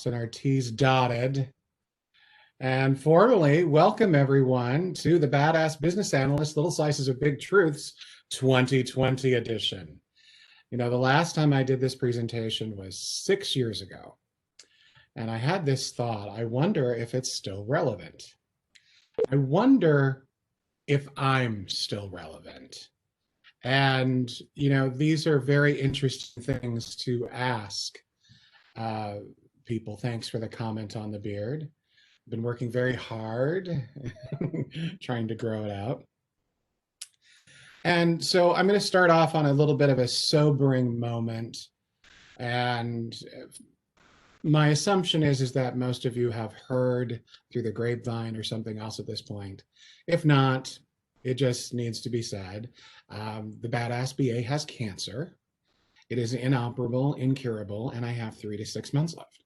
and our T's dotted. And formally welcome everyone to the Badass Business Analyst Little Slices of Big Truths 2020 edition. You know, the last time I did this presentation was 6 years ago. And I had this thought, I wonder if it's still relevant. I wonder if I'm still relevant. And, you know, these are very interesting things to ask people. Thanks for the comment on the beard. Been working very hard trying to grow it out. And so I'm going to start off on a little bit of a sobering moment. And my assumption is that most of you have heard through the grapevine or something else at this point. If not, it just needs to be said. The Badass BA has cancer. It is inoperable, incurable, and I have 3 to 6 months left.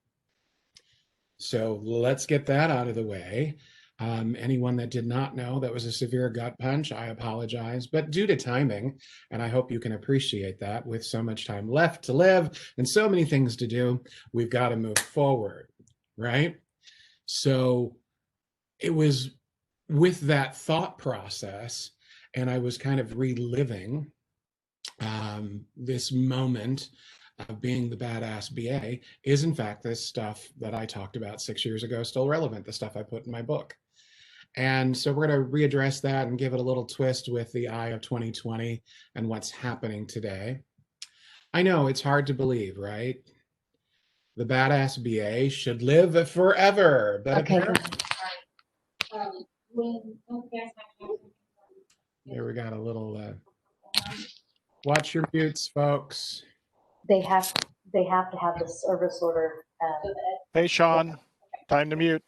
So let's get that out of the way. Anyone that did not know, that was a severe gut punch. I apologize, but due to timing, and I hope you can appreciate that, with so much time left to live and so many things to do, we've got to move forward, right? So it was with that thought process, and I was kind of reliving this moment of being the Badass BA. Is in fact this stuff that I talked about 6 years ago still relevant, the stuff I put in my book? And so we're going to readdress that and give it a little twist with the eye of 2020 and what's happening today. I know it's hard to believe, right? The Badass BA should live forever, but okay. There we got a little watch your mutes, folks. They have to have the service order. Hey, Sean, time to mute.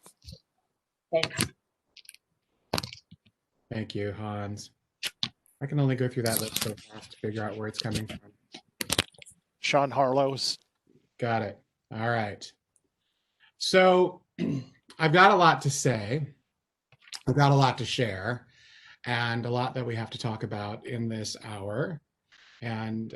Okay. Thank you, Hans. I can only go through that list so fast to figure out where it's coming from. Sean Harlow's. Got it. All right. So I've got a lot to say. I've got a lot to share, and a lot that we have to talk about in this hour. And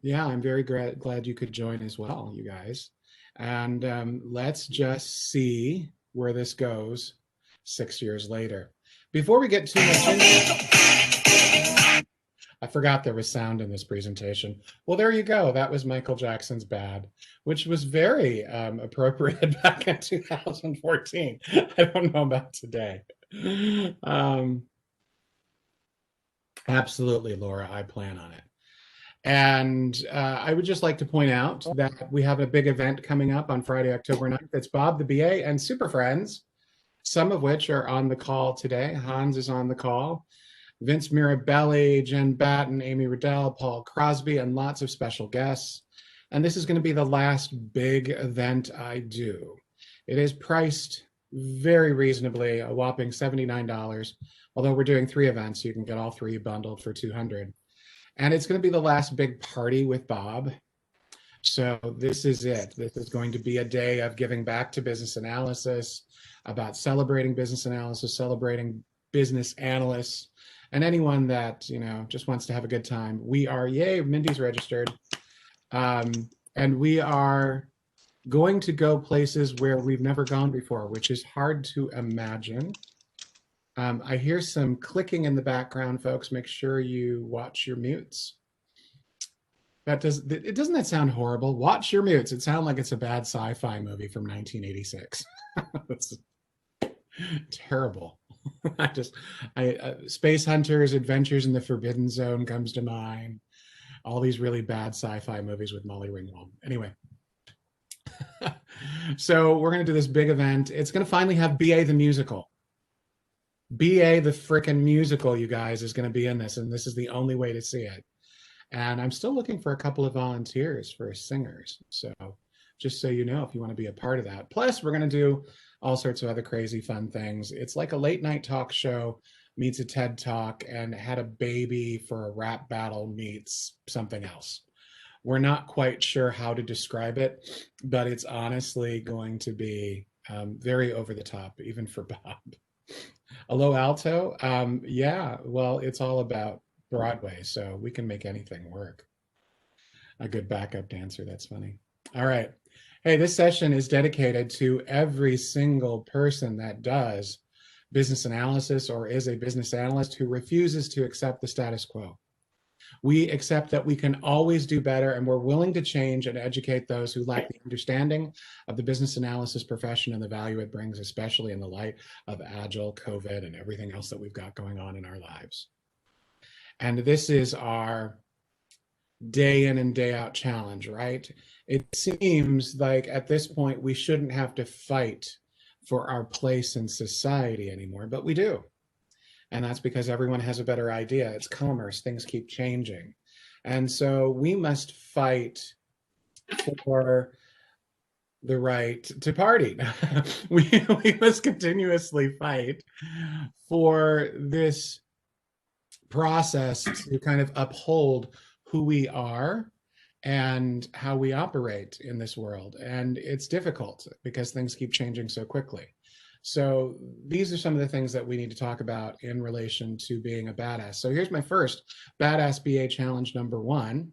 yeah, I'm very glad you could join as well, you guys. And let's just see where this goes 6 years later. Before we get too much into it, I forgot there was sound in this presentation. Well, there you go. That was Michael Jackson's Bad, which was very appropriate back in 2014. I don't know about today. Absolutely, Laura, I plan on it. And I would just like to point out that we have a big event coming up on Friday, October 9th. It's Bob the BA and Super Friends, some of which are on the call today. Hans is on the call. Vince Mirabelli, Jen Batten, Amy Riddell, Paul Crosby, and lots of special guests. And this is going to be the last big event I do. It is priced very reasonably, a whopping $79. Although we're doing 3 events, you can get all 3 bundled for $200. And it's going to be the last big party with Bob. So this is it. This is going to be a day of giving back to business analysis, about celebrating business analysis, celebrating business analysts, and anyone that, you know, just wants to have a good time. We are, yay, Mindy's registered. And we are going to go places where we've never gone before, which is hard to imagine. I hear some clicking in the background, folks. Make sure you watch your mutes. Doesn't that sound horrible? Watch your mutes. It sounds like it's a bad sci-fi movie from 1986. It's terrible. Space Hunters, Adventures in the Forbidden Zone comes to mind. All these really bad sci-fi movies with Molly Ringwald. Anyway. So we're going to do this big event. It's going to finally have BA the musical. BA the frickin' musical, you guys, is going to be in this, and this is the only way to see it. And I'm still looking for a couple of volunteers for singers. So just so you know, if you want to be a part of that. Plus, we're going to do all sorts of other crazy fun things. It's like a late night talk show meets a TED Talk, and had a baby for a rap battle meets something else. We're not quite sure how to describe it, but it's honestly going to be very over the top, even for Bob. A low alto, yeah, well, it's all about Broadway, so we can make anything work. A good backup dancer, that's funny. All right, Hey, this session is dedicated to every single person that does business analysis or is a business analyst who refuses to accept the status quo. We accept that we can always do better, and we're willing to change and educate those who lack the understanding of the business analysis profession and the value it brings, especially in the light of Agile, COVID, and everything else that we've got going on in our lives. And this is our day in and day out challenge, right? It seems like at this point we shouldn't have to fight for our place in society anymore, but we do. And that's because everyone has a better idea. It's commerce, things keep changing. And so we must fight for the right to party. we must continuously fight for this process to kind of uphold who we are and how we operate in this world. And it's difficult because things keep changing so quickly. So these are some of the things that we need to talk about in relation to being a badass. So here's my first Badass BA challenge number 1.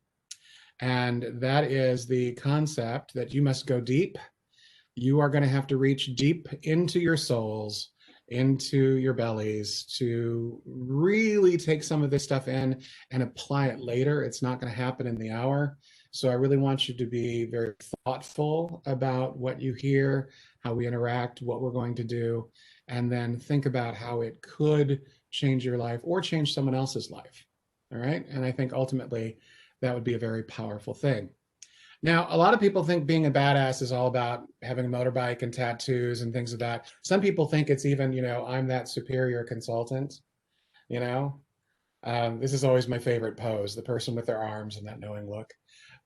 And that is the concept that you must go deep. You are going to have to reach deep into your souls, into your bellies, to really take some of this stuff in and apply it later. It's not going to happen in the hour. So I really want you to be very thoughtful about what you hear, how we interact, what we're going to do, and then think about how it could change your life or change someone else's life. All right. And I think ultimately that would be a very powerful thing. Now, a lot of people think being a badass is all about having a motorbike and tattoos and things of that. Some people think it's even, I'm that superior consultant, This is always my favorite pose, the person with their arms and that knowing look.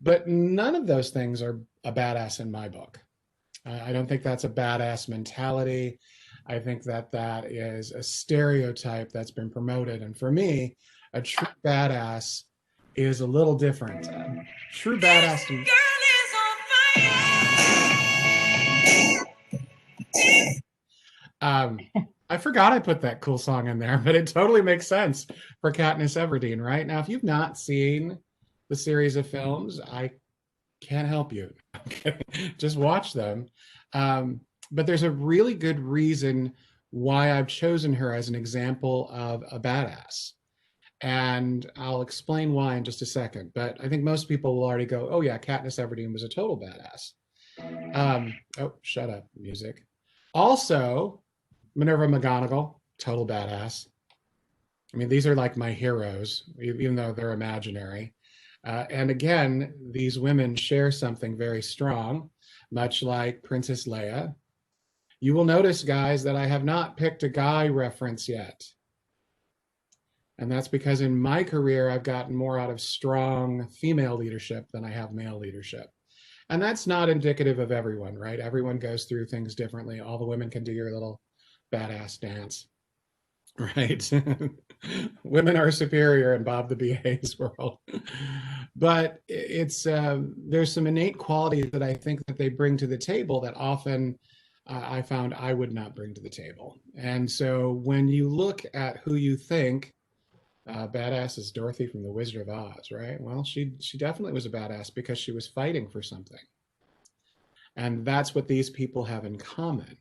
But none of those things are a badass in my book. I don't think that's a badass mentality. I think that that is a stereotype that's been promoted. And for me, a true badass is a little different. True badass. I forgot I put that cool song in there, but it totally makes sense for Katniss Everdeen, right? Now, if you've not seen the series of films, I can't help you. Just watch them. But there's a really good reason why I've chosen her as an example of a badass. And I'll explain why in just a second. But I think most people will already go, oh yeah, Katniss Everdeen was a total badass. Oh, shut up, music. Also, Minerva McGonagall, total badass. I mean, these are like my heroes, even though they're imaginary. And again, these women share something very strong, much like Princess Leia. You will notice, guys, that I have not picked a guy reference yet. And that's because in my career, I've gotten more out of strong female leadership than I have male leadership. And that's not indicative of everyone, right? Everyone goes through things differently. All the women can do your little badass dance, right? Women are superior in Bob the BA's world. But it's there's some innate qualities that I think that they bring to the table that often I found I would not bring to the table. And so when you look at who you think badass is Dorothy from The Wizard of Oz, right? Well, she definitely was a badass because she was fighting for something. And that's what these people have in common.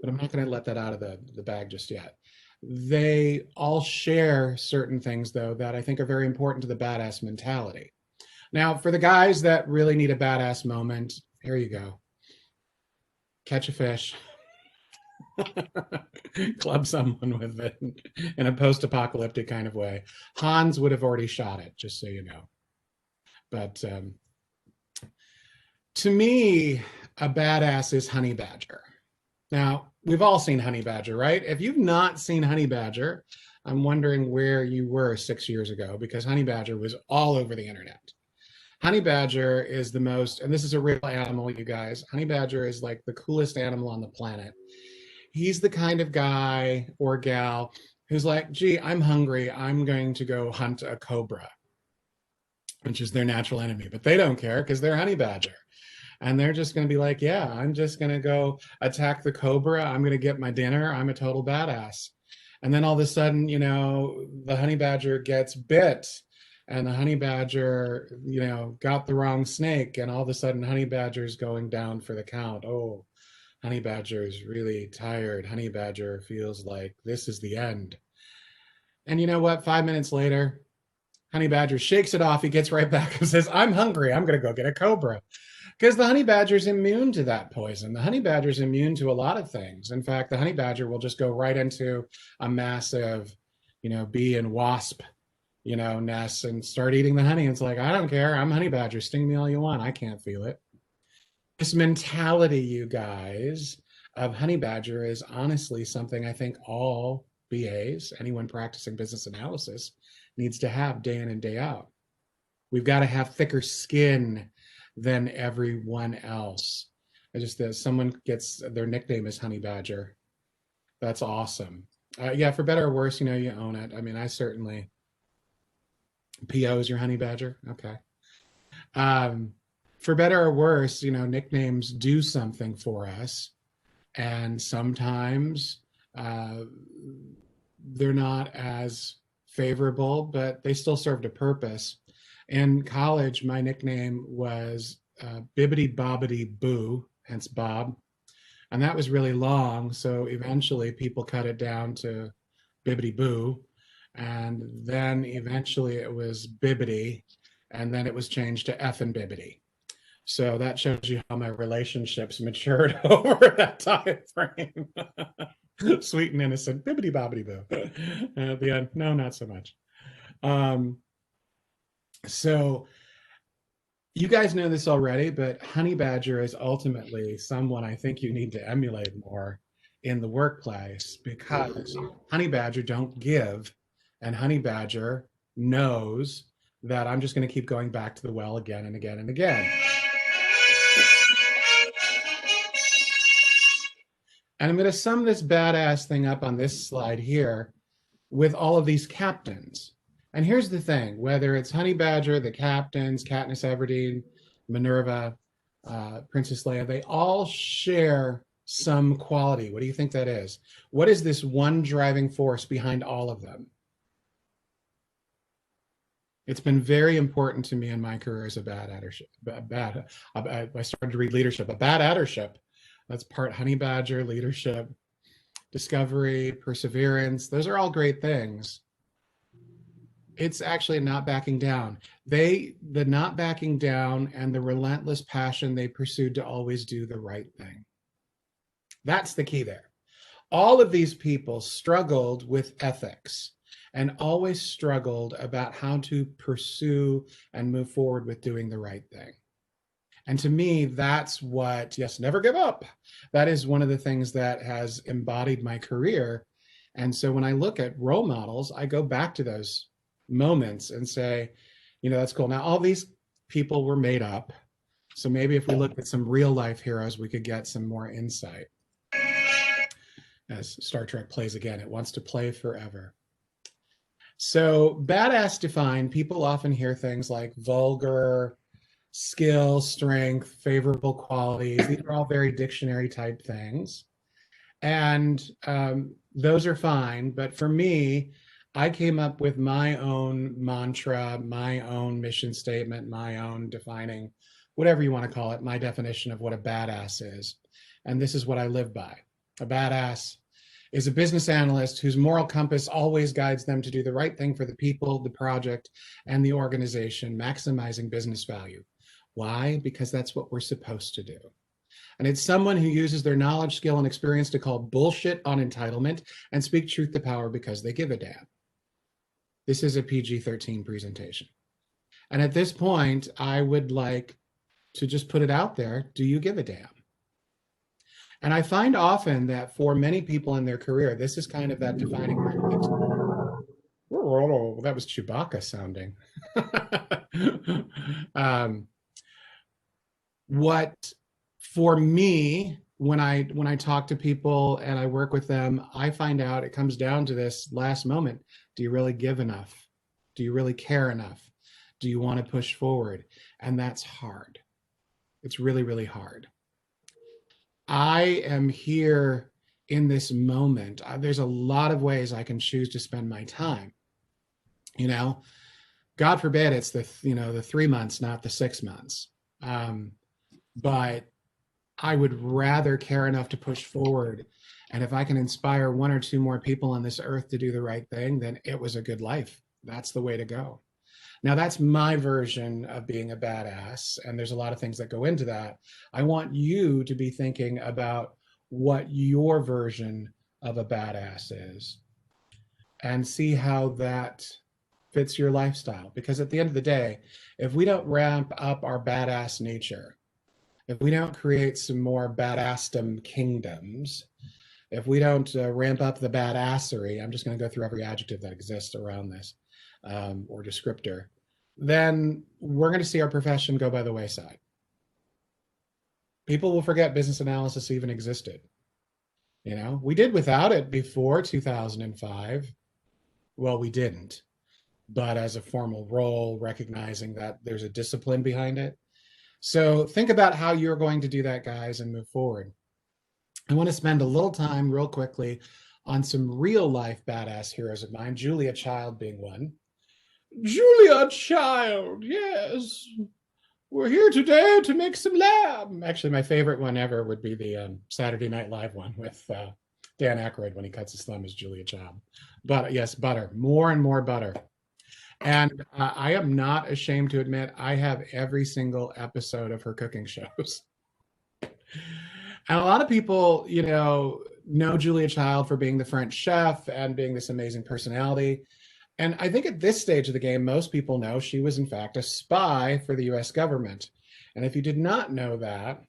But I'm not going to let that out of the bag just yet. They all share certain things, though, that I think are very important to the badass mentality. Now, for the guys that really need a badass moment, here you go. Catch a fish. Club someone with it in a post-apocalyptic kind of way. Hans would have already shot it, just so you know. But to me, a badass is Honey Badger. Now, we've all seen Honey Badger, right? If you've not seen Honey Badger, I'm wondering where you were 6 years ago, because Honey Badger was all over the internet. Honey Badger is the most, and this is a real animal, you guys. Honey Badger is like the coolest animal on the planet. He's the kind of guy or gal who's like, gee, I'm hungry. I'm going to go hunt a cobra, which is their natural enemy. But they don't care because they're Honey Badger. And they're just going to be like, yeah, I'm just going to go attack the cobra. I'm going to get my dinner. I'm a total badass. And then all of a sudden, the honey badger gets bit and the honey badger, got the wrong snake, and all of a sudden honey badger's going down for the count. Oh, honey badger is really tired. Honey badger feels like this is the end. And you know what? 5 minutes later, honey badger shakes it off. He gets right back and says, I'm hungry. I'm going to go get a cobra. Because the honey badger is immune to that poison. The honey badger is immune to a lot of things. In fact, the honey badger will just go right into a massive, bee and wasp, nest and start eating the honey. It's like, I don't care. I'm honey badger. Sting me all you want. I can't feel it. This mentality, you guys, of honey badger is honestly something I think all BAs, anyone practicing business analysis, needs to have day in and day out. We've got to have thicker skin than everyone else. Someone gets their nickname is Honey Badger. That's awesome. Yeah, for better or worse, you own it. I mean, I certainly. PO is your Honey Badger. Okay. For better or worse, nicknames do something for us, and sometimes they're not as favorable, but they still served a purpose. In college, my nickname was Bibbidi Bobbidi Boo, hence Bob. And that was really long. So eventually people cut it down to Bibbidi Boo. And then eventually it was Bibbidi. And then it was changed to F and Bibbidi. So that shows you how my relationships matured over that time frame. Sweet and innocent, Bibbidi Bobbidi Boo. And at the end, no, not so much. So you guys know this already, but honey badger is ultimately someone I think you need to emulate more in the workplace, because honey badger don't give, and honey badger knows that I'm just going to keep going back to the well again and again and again. And I'm going to sum this badass thing up on this slide here with all of these captains. And here's the thing, whether it's Honey Badger, the captains, Katniss Everdeen, Minerva, Princess Leia, they all share some quality. What do you think that is? What is this one driving force behind all of them? It's been very important to me in my career as a bad addership. I started to read leadership, a bad addership. That's part Honey Badger, leadership, discovery, perseverance. Those are all great things. It's actually not backing down. The not backing down and the relentless passion they pursued to always do the right thing. That's the key there. All of these people struggled with ethics and always struggled about how to pursue and move forward with doing the right thing. And to me, that's what, yes, never give up. That is one of the things that has embodied my career. And so when I look at role models, I go back to those moments and say, that's cool. Now, all these people were made up. So maybe if we look at some real life heroes, we could get some more insight. As Star Trek plays again, it wants to play forever. So badass defined, people often hear things like vulgar, skill, strength, favorable qualities. These are all very dictionary type things. And those are fine. But for me, I came up with my own mantra, my own mission statement, my own defining, whatever you want to call it, my definition of what a badass is. And this is what I live by. A badass is a business analyst whose moral compass always guides them to do the right thing for the people, the project, and the organization, maximizing business value. Why? Because that's what we're supposed to do. And it's someone who uses their knowledge, skill, and experience to call bullshit on entitlement and speak truth to power because they give a damn. This is a PG-13 presentation. And at this point, I would like to just put it out there. Do you give a damn? And I find often that for many people in their career, this is kind of that defining moment. Oh, that was Chewbacca sounding. What for me, when I talk to people and I work with them, I find out it comes down to this last moment. Do you really give enough? Do you really care enough? Do you want to push forward? And that's hard. It's really, really hard. I am here in this moment. There's a lot of ways I can choose to spend my time. God forbid it's the, the 3 months, not the 6 months. But I would rather care enough to push forward. And if I can inspire one or two more people on this earth to do the right thing, then it was a good life. That's the way to go. Now, that's my version of being a badass. And there's a lot of things that go into that. I want you to be thinking about what your version of a badass is and see how that fits your lifestyle. Because at the end of the day, if we don't ramp up our badass nature, if we don't create some more badassdom kingdoms, if we don't ramp up the badassery, I'm just going to go through every adjective that exists around this or descriptor, then we're going to see our profession go by the wayside. People will forget business analysis even existed. We did without it before 2005. Well, we didn't, but as a formal role, recognizing that there's a discipline behind it. So think about how you're going to do that, guys, and move forward. I want to spend a little time real quickly on some real life badass heroes of mine, Julia Child being one. Julia Child, yes. We're here today to make some lamb. Actually, my favorite one ever would be the Saturday Night Live one with Dan Aykroyd when he cuts his thumb as Julia Child. But yes, butter, more and more butter. And I am not ashamed to admit I have every single episode of her cooking shows. And a lot of people, know Julia Child for being the French chef and being this amazing personality. And I think at this stage of the game, most people know she was in fact a spy for the US government. And if you did not know that,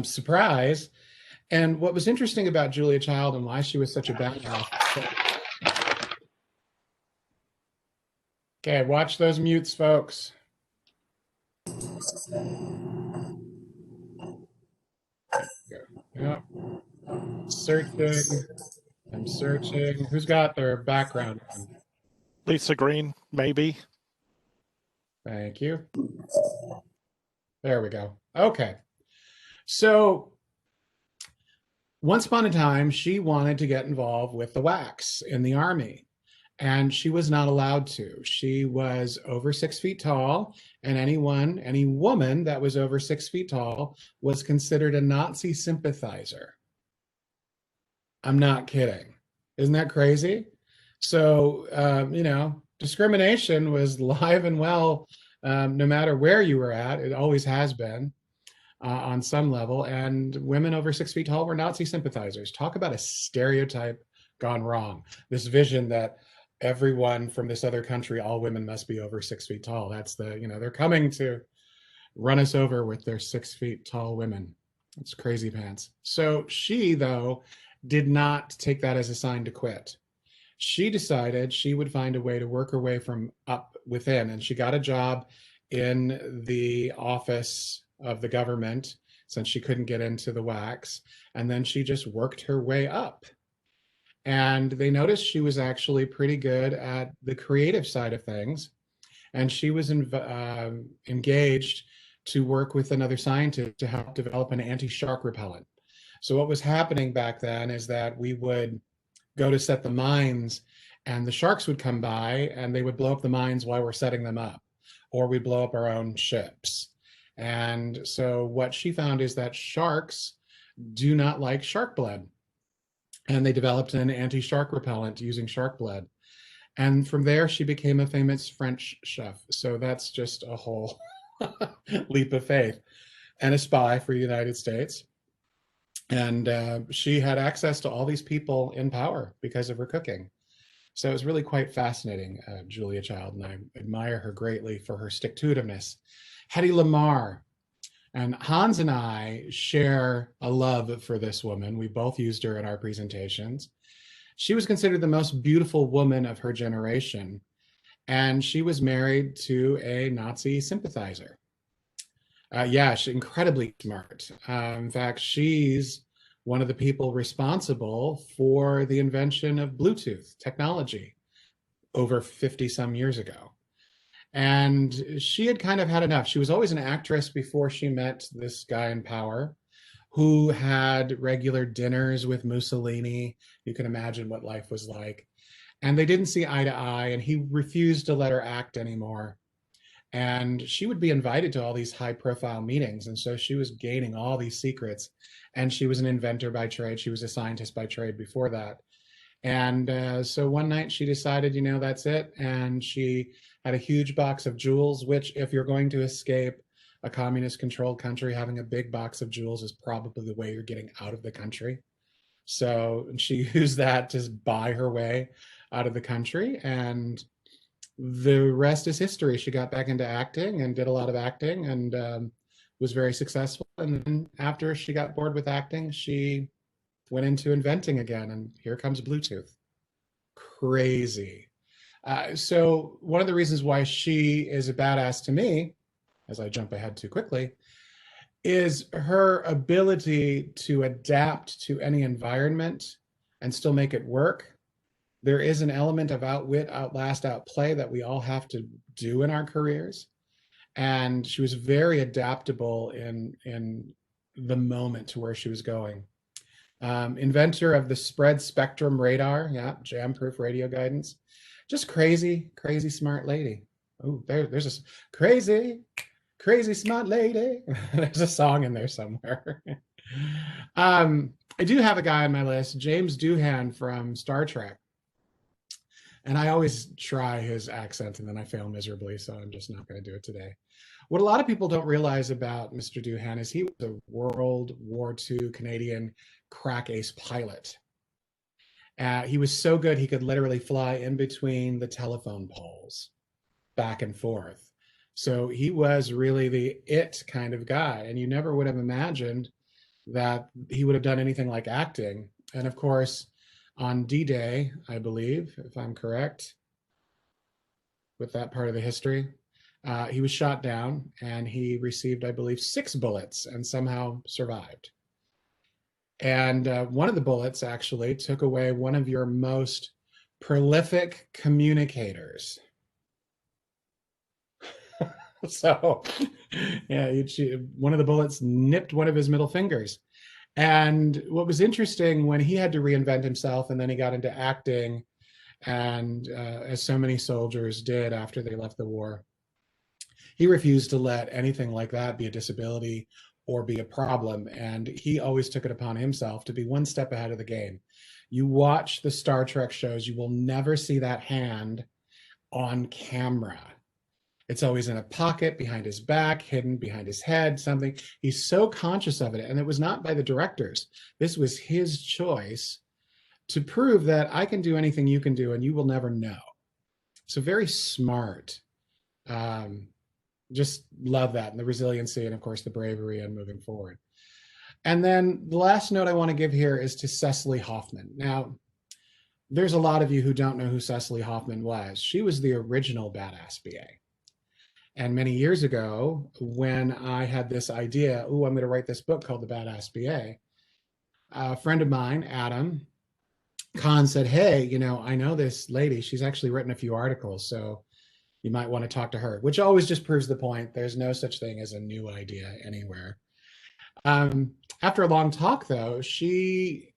surprise. And what was interesting about Julia Child and why she was such a badass. Okay, watch those mutes, folks. Yep. Searching. I'm searching. Who's got their background on? Lisa Green, maybe. Thank you. There we go. Okay. So once upon a time, she wanted to get involved with the WACs in the Army, and she was not allowed to. She was over 6 feet tall, and any woman that was over 6 feet tall was considered a Nazi sympathizer. I'm not kidding. Isn't that crazy? So, discrimination was live and well, no matter where you were at. It always has been on some level. And women over 6 feet tall were Nazi sympathizers. Talk about a stereotype gone wrong. This vision that everyone from this other country, all women must be over 6 feet tall. That's they're coming to run us over with their 6 feet tall women. It's crazy pants. So she, though, did not take that as a sign to quit. She decided she would find a way to work her way from up within, and she got a job in the office of the government since she couldn't get into the WACs, and then she just worked her way up. And they noticed she was actually pretty good at the creative side of things, and she was engaged to work with another scientist to help develop an anti-shark repellent. So what was happening back then is that we would go to set the mines and the sharks would come by and they would blow up the mines while we're setting them up, or we blow up our own ships. And so what she found is that sharks do not like shark blood. And they developed an anti-shark repellent using shark blood. And from there, she became a famous French chef. So that's just a whole leap of faith. And a spy for the United States. And she had access to all these people in power because of her cooking. So it was really quite fascinating, Julia Child, and I admire her greatly for her stick-to-itiveness. Hedy Lamarr. And Hans and I share a love for this woman. We both used her in our presentations. She was considered the most beautiful woman of her generation, and she was married to a Nazi sympathizer. Yeah, she's incredibly smart. In fact, she's one of the people responsible for the invention of Bluetooth technology over 50 some years ago. And she had kind of had enough. She was always an actress before she met this guy in power who had regular dinners with Mussolini. You can imagine what life was like. and they didn't see eye to eye, and he refused to let her act anymore. And she would be invited to all these high profile meetings, and so she was gaining all these secrets. And she was an inventor by trade, she was a scientist by trade before that. And so one night she decided, that's it. And she had a huge box of jewels, which, if you're going to escape a communist controlled country, having a big box of jewels is probably the way you're getting out of the country. So she used that to buy her way out of the country. And the rest is history. She got back into acting and did a lot of acting, and was very successful. And then after she got bored with acting, she went into inventing again, and here comes Bluetooth. Crazy. So one of the reasons why she is a badass to me, as I jump ahead too quickly, is her ability to adapt to any environment and still make it work. There is an element of outwit, outlast, outplay that we all have to do in our careers. And she was very adaptable in the moment to where she was going. Inventor of the spread spectrum radar, yeah, jam-proof radio guidance. Just crazy, crazy smart lady. Oh, there's a crazy, crazy smart lady. There's a song in there somewhere. I do have a guy on my list, James Doohan from Star Trek. And I always try his accent and then I fail miserably, so I'm just not going to do it today. What a lot of people don't realize about Mr. Doohan is he was a World War II Canadian crack ace pilot. He was so good he could literally fly in between the telephone poles, back and forth. So he was really the it kind of guy, and you never would have imagined that he would have done anything like acting. And of course, on D-Day, I believe, if I'm correct with that part of the history, he was shot down and he received, I believe, 6 bullets and somehow survived. And one of the bullets actually took away one of your most prolific communicators. So, yeah, one of the bullets nipped one of his middle fingers. And what was interesting, when he had to reinvent himself and then he got into acting, and as so many soldiers did after they left the war, he refused to let anything like that be a disability or be a problem. And he always took it upon himself to be one step ahead of the game. You watch the Star Trek shows, you will never see that hand on camera. It's always in a pocket behind his back, hidden behind his head, something. He's so conscious of it. And it was not by the directors. This was his choice to prove that I can do anything you can do and you will never know. So very smart. Just love that, and the resiliency, and of course the bravery and moving forward. And then the last note I want to give here is to Cecilie Hoffman. Now, there's a lot of you who don't know who Cecilie Hoffman was. She was the original Badass BA. And many years ago, when I had this idea, I'm going to write this book called The Badass BA, a friend of mine, Adam Kahn, said, hey, I know this lady. She's actually written a few articles, so you might want to talk to her, which always just proves the point. There's no such thing as a new idea anywhere. After a long talk, though, she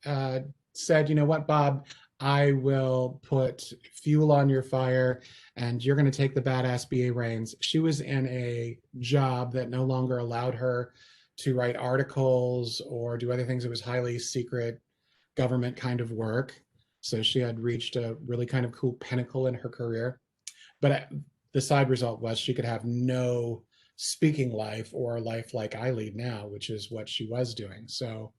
said, you know what, Bob, I will put fuel on your fire and you're going to take the Badass BA reins. She was in a job that no longer allowed her to write articles or do other things. It was highly secret government kind of work. So she had reached a really kind of cool pinnacle in her career. But the side result was she could have no speaking life or a life like I lead now, which is what she was doing. So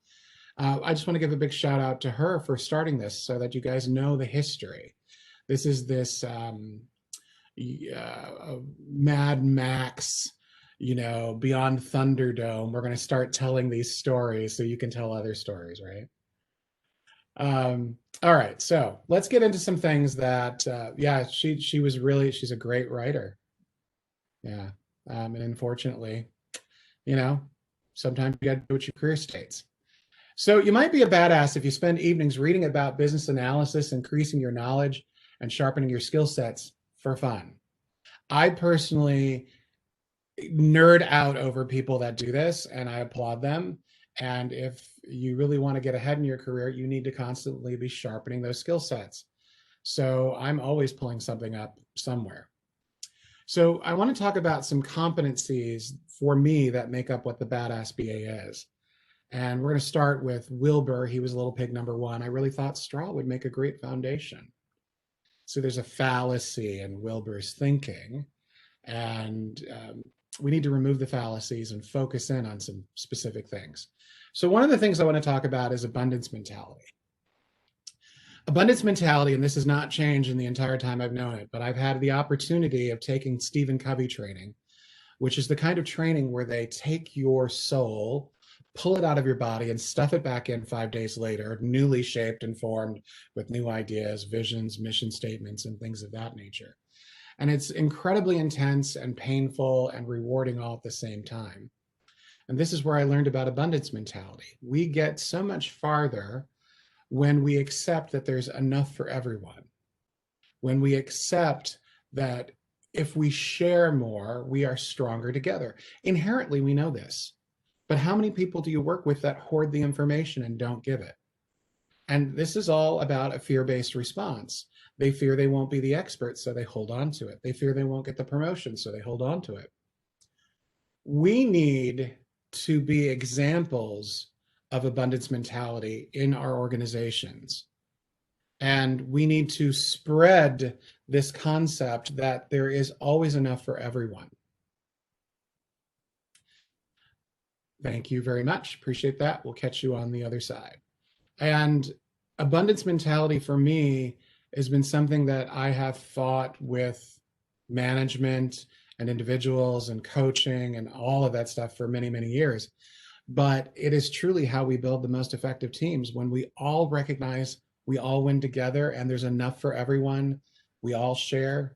I just want to give a big shout out to her for starting this so that you guys know the history. This is this Mad Max, Beyond Thunderdome. We're going to start telling these stories so you can tell other stories, right? All right, so let's get into some things that, yeah, she's a great writer. Yeah, and unfortunately, sometimes you got to do what your career states. So you might be a badass if you spend evenings reading about business analysis, increasing your knowledge, and sharpening your skill sets for fun. I personally nerd out over people that do this, and I applaud them. And if you really want to get ahead in your career, you need to constantly be sharpening those skill sets. So I'm always pulling something up somewhere. So I want to talk about some competencies for me that make up what the Badass BA is. And we're going to start with Wilbur. He was little pig number one. I really thought straw would make a great foundation. So there's a fallacy in Wilbur's thinking, and we need to remove the fallacies and focus in on some specific things. So one of the things I want to talk about is abundance mentality. Abundance mentality, and this has not changed in the entire time I've known it, but I've had the opportunity of taking Stephen Covey training, which is the kind of training where they take your soul, pull it out of your body, and stuff it back in 5 days later, newly shaped and formed with new ideas, visions, mission statements, and things of that nature. And it's incredibly intense and painful and rewarding all at the same time. And this is where I learned about abundance mentality. We get so much farther when we accept that there's enough for everyone. When we accept that if we share more, we are stronger together. Inherently, we know this. But how many people do you work with that hoard the information and don't give it? And this is all about a fear-based response. They fear they won't be the expert, so they hold on to it. They fear they won't get the promotion, so they hold on to it. We need to be examples of abundance mentality in our organizations. And we need to spread this concept that there is always enough for everyone. Thank you very much. Appreciate that. We'll catch you on the other side. And abundance mentality for me has been something that I have fought with management and individuals and coaching and all of that stuff for many, many years. But it is truly how we build the most effective teams, when we all recognize we all win together and there's enough for everyone. We all share.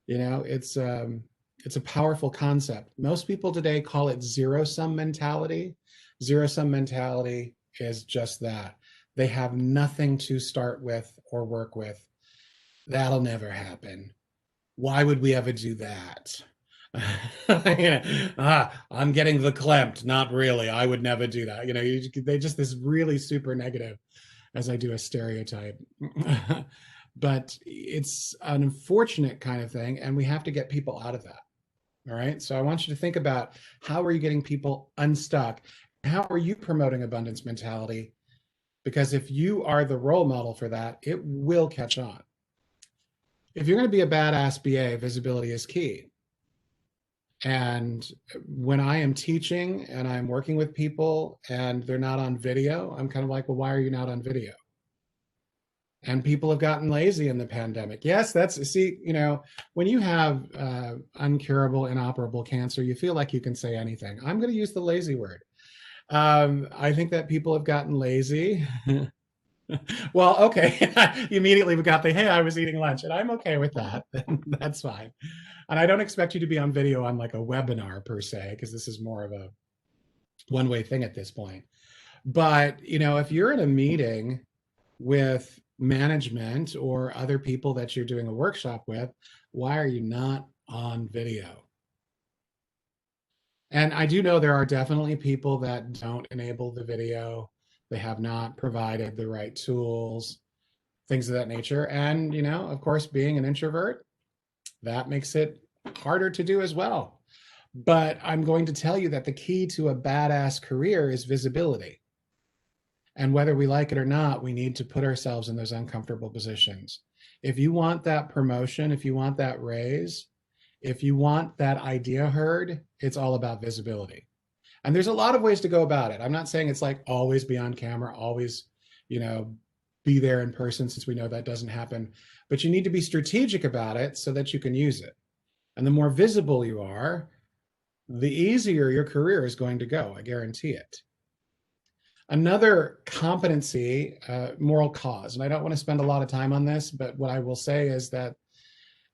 You know, it's a powerful concept. Most people today call it zero-sum mentality. Zero-sum mentality is just that. They have nothing to start with or work with. That'll never happen. Why would we ever do that? I'm getting verklempt. Not really. I would never do that. You know, they just this really super negative, as I do a stereotype. But it's an unfortunate kind of thing, and we have to get people out of that. All right. So I want you to think about, how are you getting people unstuck? How are you promoting abundance mentality? Because if you are the role model for that, it will catch on. If you're going to be a badass BA, visibility is key. And when I am teaching and I'm working with people and they're not on video, I'm kind of like, well, why are you not on video? And people have gotten lazy in the pandemic. Yes, see, you know, when you have uncurable, inoperable cancer, you feel like you can say anything. I'm going to use the lazy word. I think that people have gotten lazy. Well, okay. You immediately got the, hey, I was eating lunch, and I'm okay with that. That's fine. And I don't expect you to be on video on like a webinar per se, because this is more of a one-way thing at this point. But, you know, if you're in a meeting with management or other people that you're doing a workshop with, why are you not on video? And I do know there are definitely people that don't enable the video. They have not provided the right tools, things of that nature. And, you know, of course, being an introvert, that makes it harder to do as well. But I'm going to tell you that the key to a badass career is visibility. And whether we like it or not, we need to put ourselves in those uncomfortable positions. If you want that promotion, if you want that raise, if you want that idea heard, it's all about visibility. And there's a lot of ways to go about it. I'm not saying it's like always be on camera, always, you know, be there in person, since we know that doesn't happen. But you need to be strategic about it so that you can use it. And the more visible you are, the easier your career is going to go. I guarantee it. Another competency, moral cause. And I don't want to spend a lot of time on this, but what I will say is that,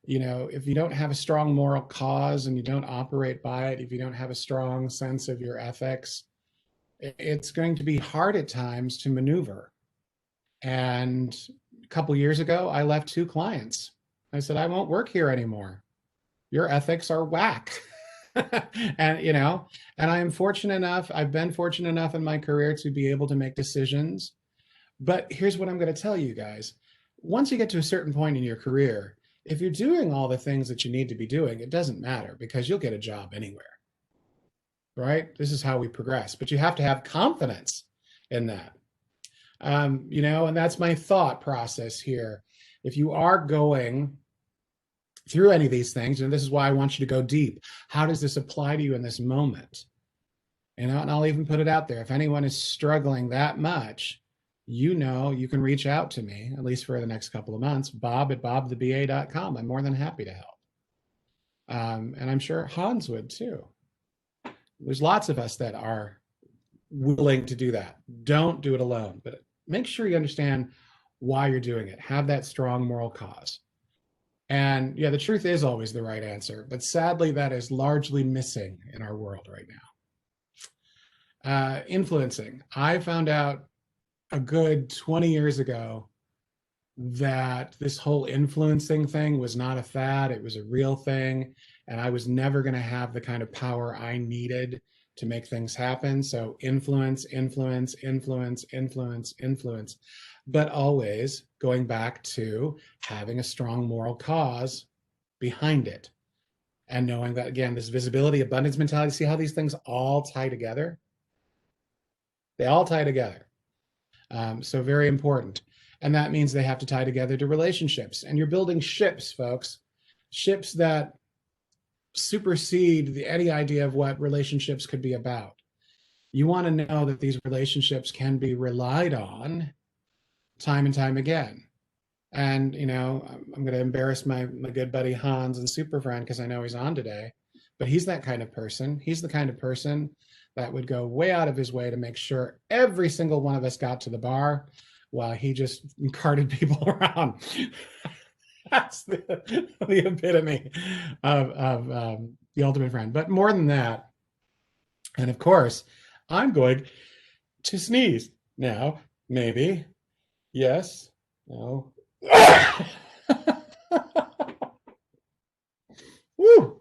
you know, if you don't have a strong moral cause and you don't operate by it, if you don't have a strong sense of your ethics, it's going to be hard at times to maneuver. And a couple years ago, I left 2 clients. I said, I won't work here anymore. Your ethics are whack. And, you know, and I am fortunate enough, I've been fortunate enough in my career to be able to make decisions. But here's what I'm going to tell you guys. once you get to a certain point in your career, if you're doing all the things that you need to be doing, it doesn't matter because you'll get a job anywhere, right? This is how we progress, but you have to have confidence in that. And that's my thought process here. If you are going through any of these things, and this is why I want you to go deep, how does this apply to you in this moment? And I'll even put it out there. If anyone is struggling that much, you can reach out to me, at least for the next couple of months, bob@bobtheba.com. I'm more than happy to help. And I'm sure Hans would too. There's lots of us that are willing to do that. Don't do it alone, but make sure you understand why you're doing it. Have that strong moral cause. And yeah, the truth is always the right answer, but sadly, that is largely missing in our world right now. Influencing. I found out a good 20 years ago that this whole influencing thing was not a fad, it was a real thing, and I was never going to have the kind of power I needed to make things happen. So influence, influence, influence, influence, influence, but always going back to having a strong moral cause behind it and knowing that, again, this visibility, abundance mentality, see how these things all tie together? They all tie together. So very important. And that means they have to tie together to relationships. And you're building ships, folks, ships that supersede any idea of what relationships could be about. You want to know that these relationships can be relied on time and time again. And, I'm going to embarrass my good buddy Hans and super friend because I know he's on today, but he's that kind of person. He's the kind of person that would go way out of his way to make sure every single one of us got to the bar while he just carted people around. That's the epitome of the ultimate friend. But more than that, and of course, I'm going to sneeze now. Maybe. Yes. No. Woo.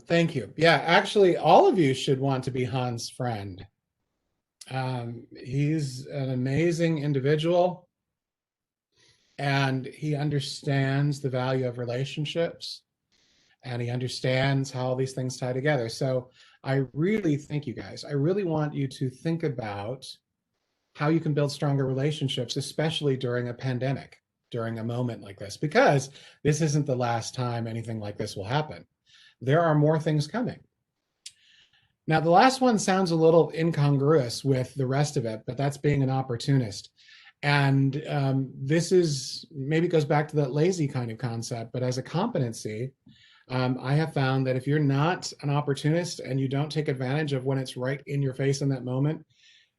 Thank you. Yeah, actually, all of you should want to be Hans' friend. He's an amazing individual, and he understands the value of relationships, and he understands how all these things tie together. So I really thank you guys. I really want you to think about how you can build stronger relationships, especially during a pandemic, during a moment like this, because this isn't the last time anything like this will happen. There are more things coming. Now, the last one sounds a little incongruous with the rest of it, but that's being an opportunist. And this is maybe goes back to that lazy kind of concept, but as a competency, I have found that if you're not an opportunist and you don't take advantage of when it's right in your face in that moment,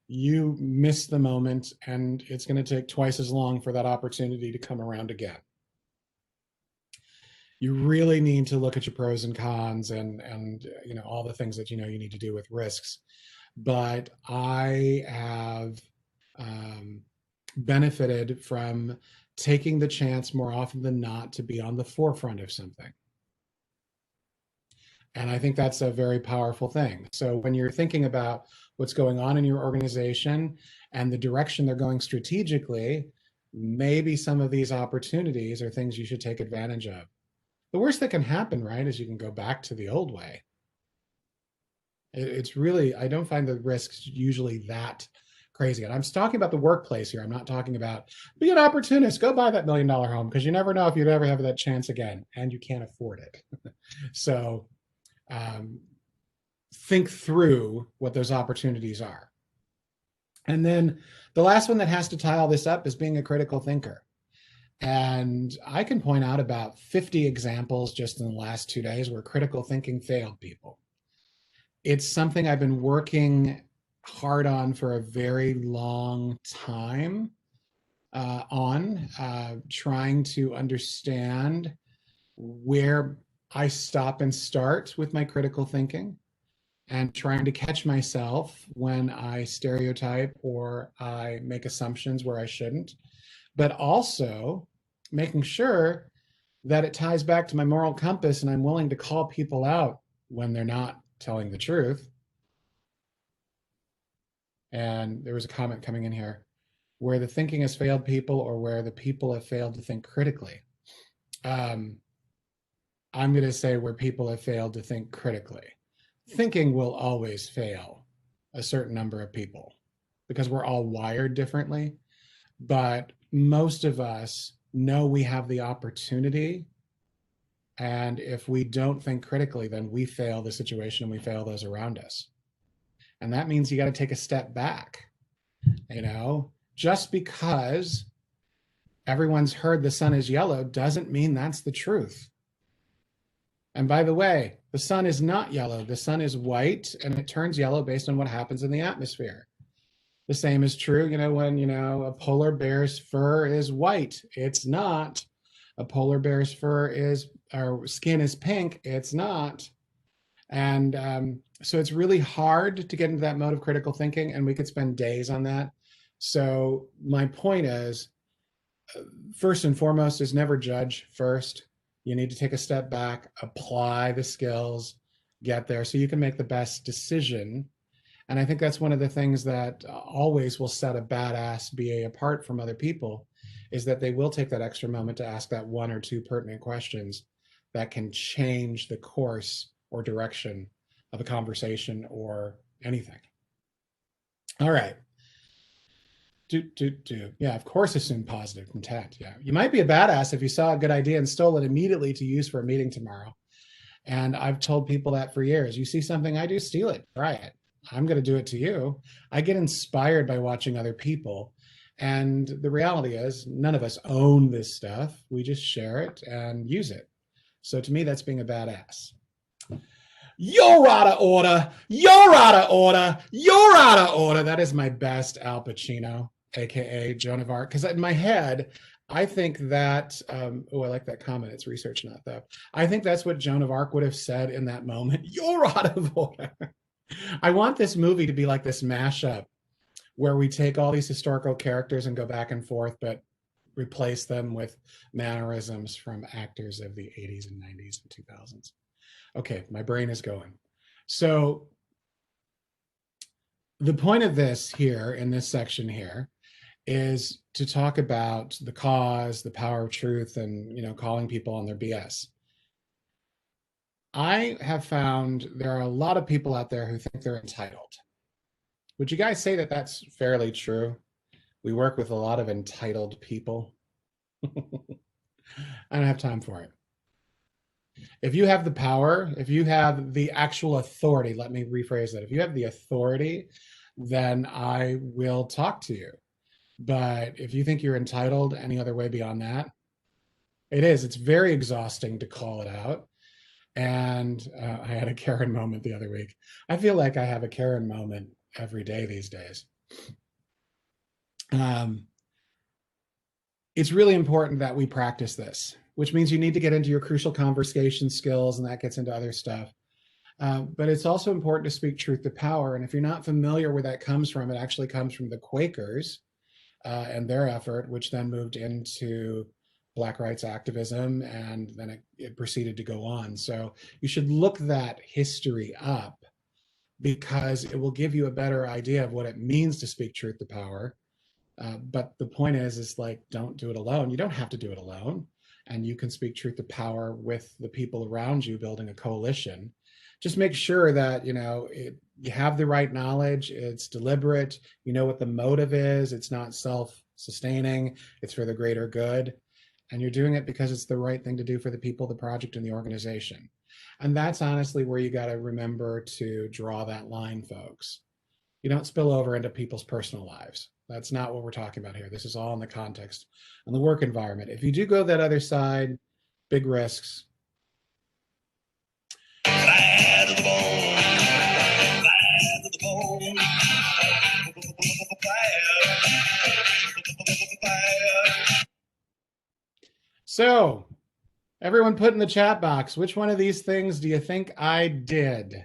you miss the moment, and it's going to take twice as long for that opportunity to come around again. You really need to look at your pros and cons and all the things that you need to do with risks. But I have benefited from taking the chance more often than not to be on the forefront of something. And I think that's a very powerful thing. So when you're thinking about what's going on in your organization and the direction they're going strategically, maybe some of these opportunities are things you should take advantage of. The worst that can happen, right, is you can go back to the old way. It's really, I don't find the risks usually that crazy. And I'm talking about the workplace here. I'm not talking about be an opportunist, go buy that $1 million home, because you never know if you'd ever have that chance again, and you can't afford it. So think through what those opportunities are. And then the last one that has to tie all this up is being a critical thinker. And I can point out about 50 examples just in the last 2 days where critical thinking failed people. It's something I've been working hard on for a very long time trying to understand where I stop and start with my critical thinking, and trying to catch myself when I stereotype or I make assumptions where I shouldn't, but also making sure that it ties back to my moral compass and I'm willing to call people out when they're not telling the truth. And there was a comment coming in here. where the thinking has failed people or where the people have failed to think critically. I'm going to say where people have failed to think critically. Thinking will always fail a certain number of people because we're all wired differently. But most of us know we have the opportunity. And if we don't think critically, then we fail the situation and we fail those around us. And that means you got to take a step back. You know, just because everyone's heard the sun is yellow doesn't mean that's the truth. And by the way, the sun is not yellow. The sun is white, and it turns yellow based on what happens in the atmosphere. The same is true, you know, when, you know, a polar bear's fur is white. It's not. A polar bear's fur is, or skin is pink. It's not. And so it's really hard to get into that mode of critical thinking, and we could spend days on that. So my point is, first and foremost, is never judge first. You need to take a step back, apply the skills, get there so you can make the best decision. And I think that's one of the things that always will set a badass BA apart from other people, is that they will take that extra moment to ask that one or two pertinent questions that can change the course or direction of a conversation or anything. All right. Yeah, of course, assume positive intent. Yeah. You might be a badass if you saw a good idea and stole it immediately to use for a meeting tomorrow. And I've told people that for years. You see something I do, steal it, try it. I'm going to do it to you. I get inspired by watching other people. And the reality is, none of us own this stuff. We just share it and use it. So to me, that's being a badass. You're out of order. You're out of order. You're out of order. That is my best Al Pacino, AKA Joan of Arc. Because in my head, I think that, I like that comment. It's research, not theft. I think that's what Joan of Arc would have said in that moment. You're out of order. I want this movie to be like this mashup where we take all these historical characters and go back and forth, but replace them with mannerisms from actors of the 80s and 90s and 2000s. Okay, my brain is going. So the point of this here in this section here is to talk about the cause, the power of truth, and, you know, calling people on their BS. I have found there are a lot of people out there who think they're entitled. Would you guys say that that's fairly true? We work with a lot of entitled people. I don't have time for it. If you have the power, if you have the actual authority, let me rephrase that. If you have the authority, then I will talk to you. But if you think you're entitled any other way beyond that, it's very exhausting to call it out. And I had a Karen moment the other week. I feel like I have a Karen moment every day these days. It's really important that we practice this, which means you need to get into your crucial conversation skills, and that gets into other stuff. But it's also important to speak truth to power. And if you're not familiar where that comes from, it actually comes from the Quakers and their effort, which then moved into Black rights activism, and then it proceeded to go on. So you should look that history up, because it will give you a better idea of what it means to speak truth to power. But the point is like, don't do it alone. You don't have to do it alone. And you can speak truth to power with the people around you, building a coalition. Just make sure that, you know, you have the right knowledge, it's deliberate, you know what the motive is, it's not self-sustaining, it's for the greater good. And you're doing it because it's the right thing to do for the people, the project, and the organization. And that's honestly where you got to remember to draw that line, folks. You don't spill over into people's personal lives. That's not what we're talking about here. This is all in the context of the work environment. If you do go that other side, big risks. Fire to the bone. Fire to the bone. Fire. So, everyone put in the chat box, which one of these things do you think I did?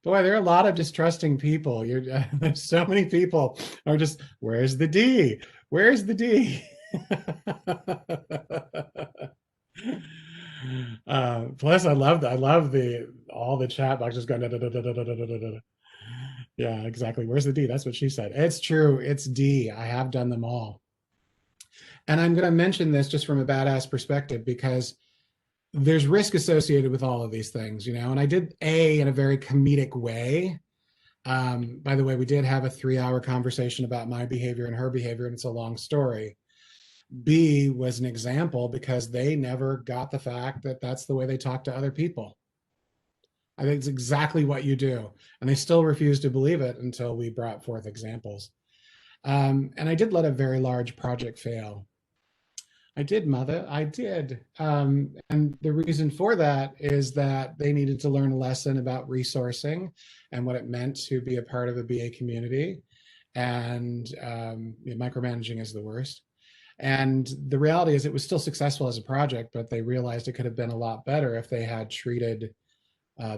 Boy, there are a lot of distrusting people. There's so many people are just, where's the D? Where's the D? Plus, I love all the chat boxes going. Da, da, da, da, da, da, da, da, da. Yeah, exactly. Where's the D? That's what she said. It's true. It's D. I have done them all. And I'm going to mention this just from a badass perspective because there's risk associated with all of these things, you know. And I did A in a very comedic way. By the way, we did have a 3-hour conversation about my behavior and her behavior, and it's a long story. B was an example because they never got the fact that that's the way they talk to other people. I think it's exactly what you do. And they still refuse to believe it until we brought forth examples. And I did let a very large project fail. I did, mother. I did. And the reason for that is that they needed to learn a lesson about resourcing and what it meant to be a part of a BA community. And micromanaging is the worst. And the reality is it was still successful as a project, but they realized it could have been a lot better if they had treated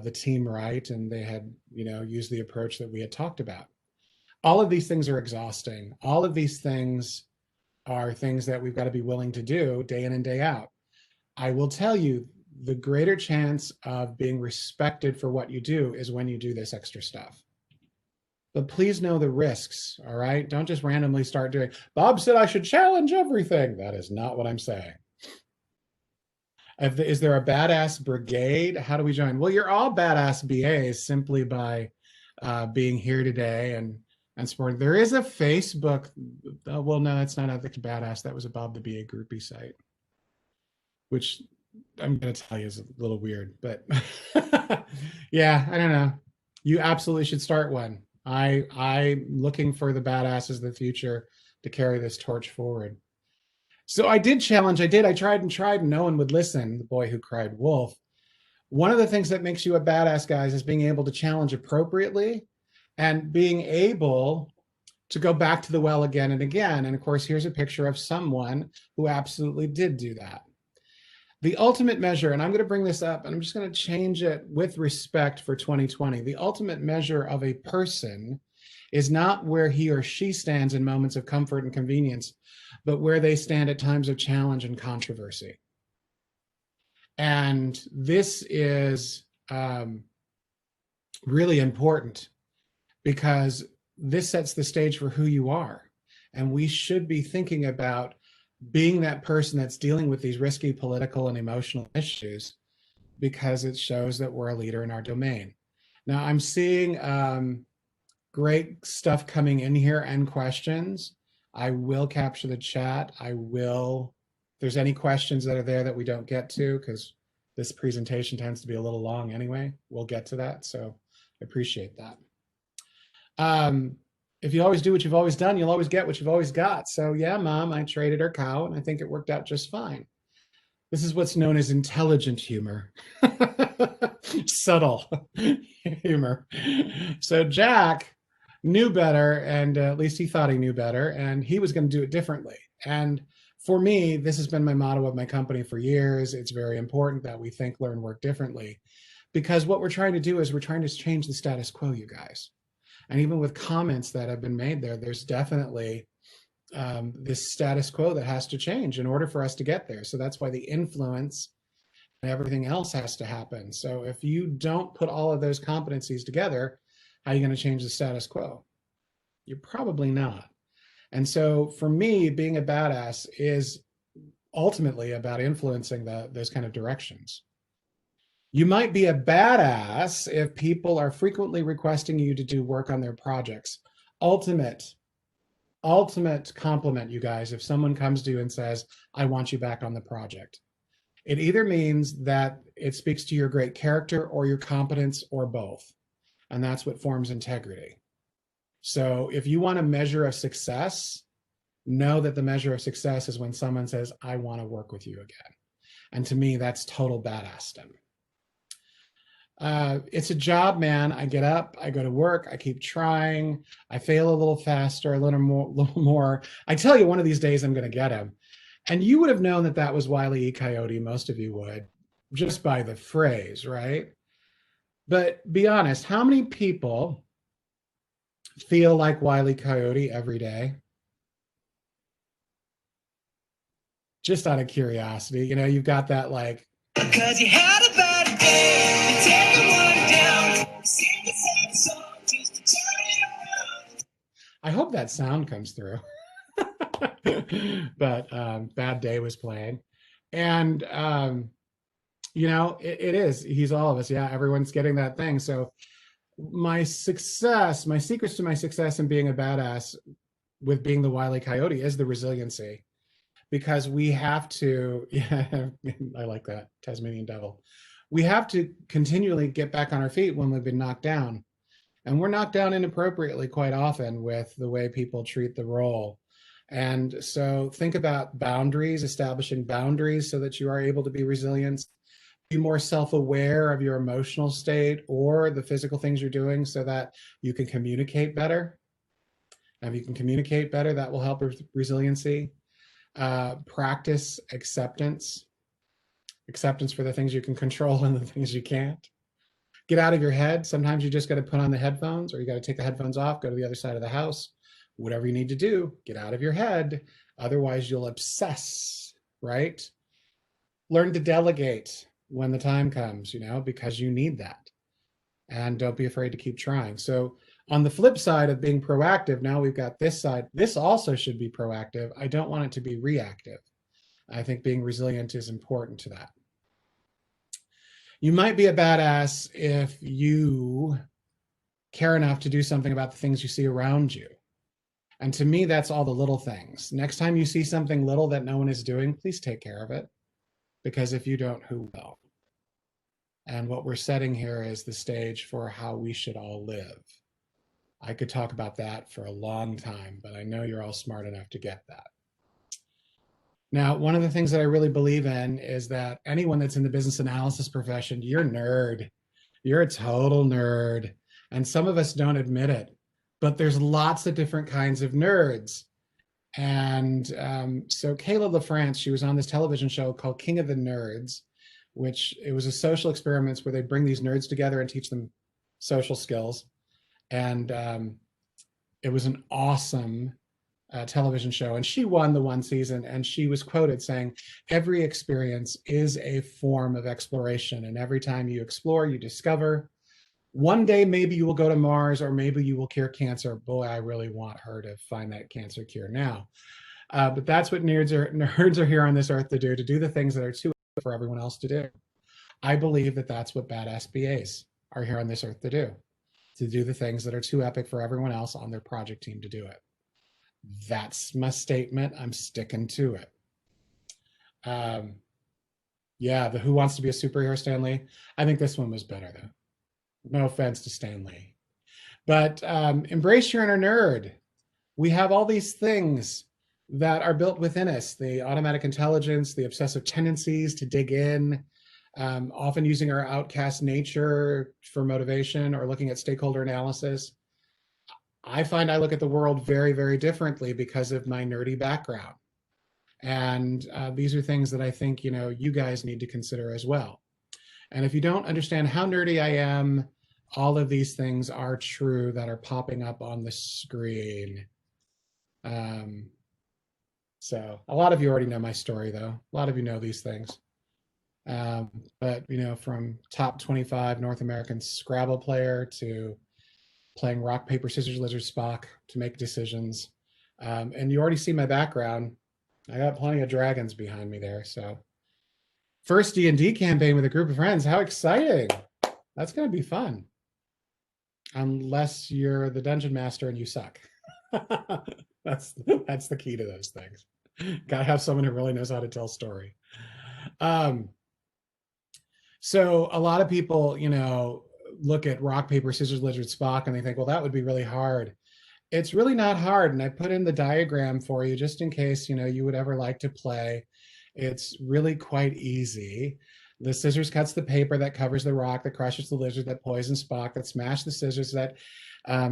the team right and they had, used the approach that we had talked about. All of these things are exhausting. All of these things are things that we've got to be willing to do day in and day out. I will tell you, the greater chance of being respected for what you do is when you do this extra stuff. But please know the risks, all right? Don't just randomly start doing, Bob said I should challenge everything. That is not what I'm saying. Is there a badass brigade? How do we join? Well, you're all badass BAs simply by being here today and supporting. There is a Facebook. Well, no, it's not Ethics Badass. That was a Bob the BA groupie site, which I'm going to tell you is a little weird. But yeah, I don't know. You absolutely should start one. I'm looking for the badasses of the future to carry this torch forward. So I did challenge. I tried and no one would listen. The boy who cried wolf. One of the things that makes you a badass, guys, is being able to challenge appropriately and being able to go back to the well again and again. And of course, here's a picture of someone who absolutely did do that. The ultimate measure, and I'm going to bring this up, and I'm just going to change it with respect for 2020. The ultimate measure of a person is not where he or she stands in moments of comfort and convenience, but where they stand at times of challenge and controversy. And this is really important because this sets the stage for who you are. And we should be thinking about being that person that's dealing with these risky political and emotional issues because it shows that we're a leader in our domain. Now, I'm seeing great stuff coming in here and questions. I will capture the chat. If there's any questions that are there that we don't get to, because this presentation tends to be a little long anyway, we'll get to that. So I appreciate that. If you always do what you've always done, you'll always get what you've always got. So yeah, Mom, I traded her cow and I think it worked out just fine. This is what's known as intelligent humor. Subtle humor. So Jack knew better, and at least he thought he knew better, and he was going to do it differently. And for me, this has been my motto of my company for years. It's very important that we think, learn, work differently, because what we're trying to do is we're trying to change the status quo, you guys. And even with comments that have been made there, there's definitely this status quo that has to change in order for us to get there. So that's why the influence and everything else has to happen. So if you don't put all of those competencies together, how are you going to change the status quo? You're probably not. And so for me, being a badass is ultimately about influencing those kind of directions. You might be a badass if people are frequently requesting you to do work on their projects. Ultimate compliment, you guys, if someone comes to you and says, I want you back on the project. It either means that it speaks to your great character or your competence or both. And that's what forms integrity. So if you want a measure of success, know that the measure of success is when someone says, I want to work with you again. And to me, that's total badassdom. It's a job, man. I get up, I go to work, I keep trying, I fail a little faster, a little more. I tell you, one of these days I'm going to get him. And you would have known that that was Wile E. Coyote. Most of you would, just by the phrase, right? But be honest, how many people feel like Wile E. Coyote every day? Just out of curiosity, you've got that like Because you had a bad day, you take the one down, you sing the same song just to turn it around. I hope that sound comes through. But Bad Day was playing. And, it is. He's all of us. Yeah, everyone's getting that thing. So my secrets to my success in being a badass with being the Wile E. Coyote is the resiliency. Because we have to, yeah, I like that, Tasmanian devil. We have to continually get back on our feet when we've been knocked down. And we're knocked down inappropriately quite often with the way people treat the role. And so think about boundaries, establishing boundaries so that you are able to be resilient. Be more self-aware of your emotional state or the physical things you're doing so that you can communicate better. And if you can communicate better, that will help with resiliency. Practice acceptance for the things you can control and the things you can't. Get out of your head. Sometimes you just got to put on the headphones, or you got to take the headphones off, go to the other side of the house, whatever you need to do, get out of your head. Otherwise you'll obsess, right? Learn to delegate when the time comes, because you need that. And don't be afraid to keep trying. So on the flip side of being proactive, now we've got this side. This also should be proactive. I don't want it to be reactive. I think being resilient is important to that. You might be a badass if you care enough to do something about the things you see around you. And to me, that's all the little things. Next time you see something little that no one is doing, please take care of it. Because if you don't, who will? And what we're setting here is the stage for how we should all live. I could talk about that for a long time, but I know you're all smart enough to get that. Now, one of the things that I really believe in is that anyone that's in the business analysis profession, you're a nerd. You're a total nerd. And some of us don't admit it, but there's lots of different kinds of nerds. And so Kayla LaFrance, she was on this television show called King of the Nerds, which it was a social experiment where they bring these nerds together and teach them social skills. And it was an awesome television show. And she won the one season, and she was quoted saying, every experience is a form of exploration. And every time you explore, you discover. One day, maybe you will go to Mars, or maybe you will cure cancer. Boy, I really want her to find that cancer cure now. But that's what nerds are here on this earth to do the things that are too for everyone else to do. I believe that that's what badass BAs are here on this earth to do the things that are too epic for everyone else on their project team to do it. That's my statement. I'm sticking to it. Yeah, the Who Wants to Be a Superhero, Stan Lee. I think this one was better, though. No offense to Stan Lee. But embrace your inner nerd. We have all these things that are built within us, the automatic intelligence, the obsessive tendencies to dig in, often using our outcast nature for motivation or looking at stakeholder analysis. I find I look at the world very, very differently because of my nerdy background. And these are things that I think, you guys need to consider as well. And if you don't understand how nerdy I am, all of these things are true that are popping up on the screen. So a lot of you already know my story, though. A lot of you know these things. But, from top 25 North American Scrabble player to playing rock, paper, scissors, lizard, Spock to make decisions. And you already see my background. I got plenty of dragons behind me there. So first D&D campaign with a group of friends. How exciting. That's going to be fun. Unless you're the dungeon master and you suck. That's the key to those things. Got to have someone who really knows how to tell story. So a lot of people, look at rock, paper, scissors, lizard, Spock, and they think, well, that would be really hard. It's really not hard. And I put in the diagram for you just in case, you would ever like to play. It's really quite easy. The scissors cuts the paper that covers the rock, that crushes the lizard, that poisons Spock, that smashed the scissors, that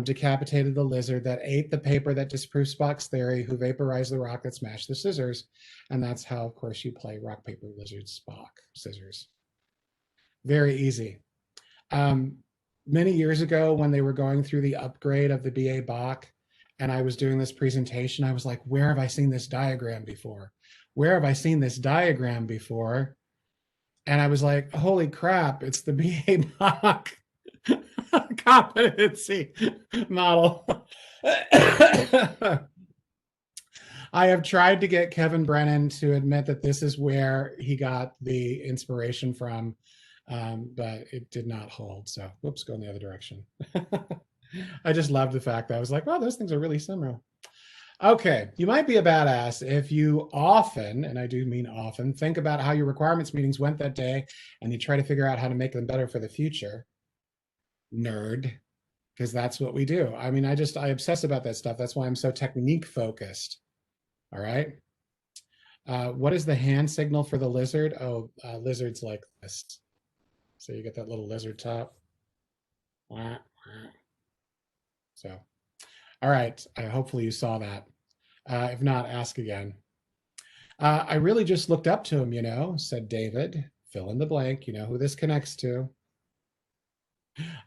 decapitated the lizard, that ate the paper that disproves Spock's theory, who vaporized the rock that smashed the scissors. And that's how, of course, you play rock, paper, lizard, Spock, scissors. Very easy. Many years ago, when they were going through the upgrade of the BA Bach, and I was doing this presentation, I was like, where have I seen this diagram before? Where have I seen this diagram before? And I was like, holy crap, it's the BA Bach competency model. I have tried to get Kevin Brennan to admit that this is where he got the inspiration from, but it did not hold. So, whoops, go in the other direction. I just love the fact that I was like, wow, those things are really similar. Okay, you might be a badass if you often, and I do mean often, think about how your requirements meetings went that day and you try to figure out how to make them better for the future. Nerd, because that's what we do. I mean, I obsess about that stuff. That's why I'm so technique focused. All right. What is the hand signal for the lizard? Oh, lizards like this. So you get that little lizard top. So, all right. Hopefully you saw that. If not, ask again. I really just looked up to him, said David. Fill in the blank. You know who this connects to.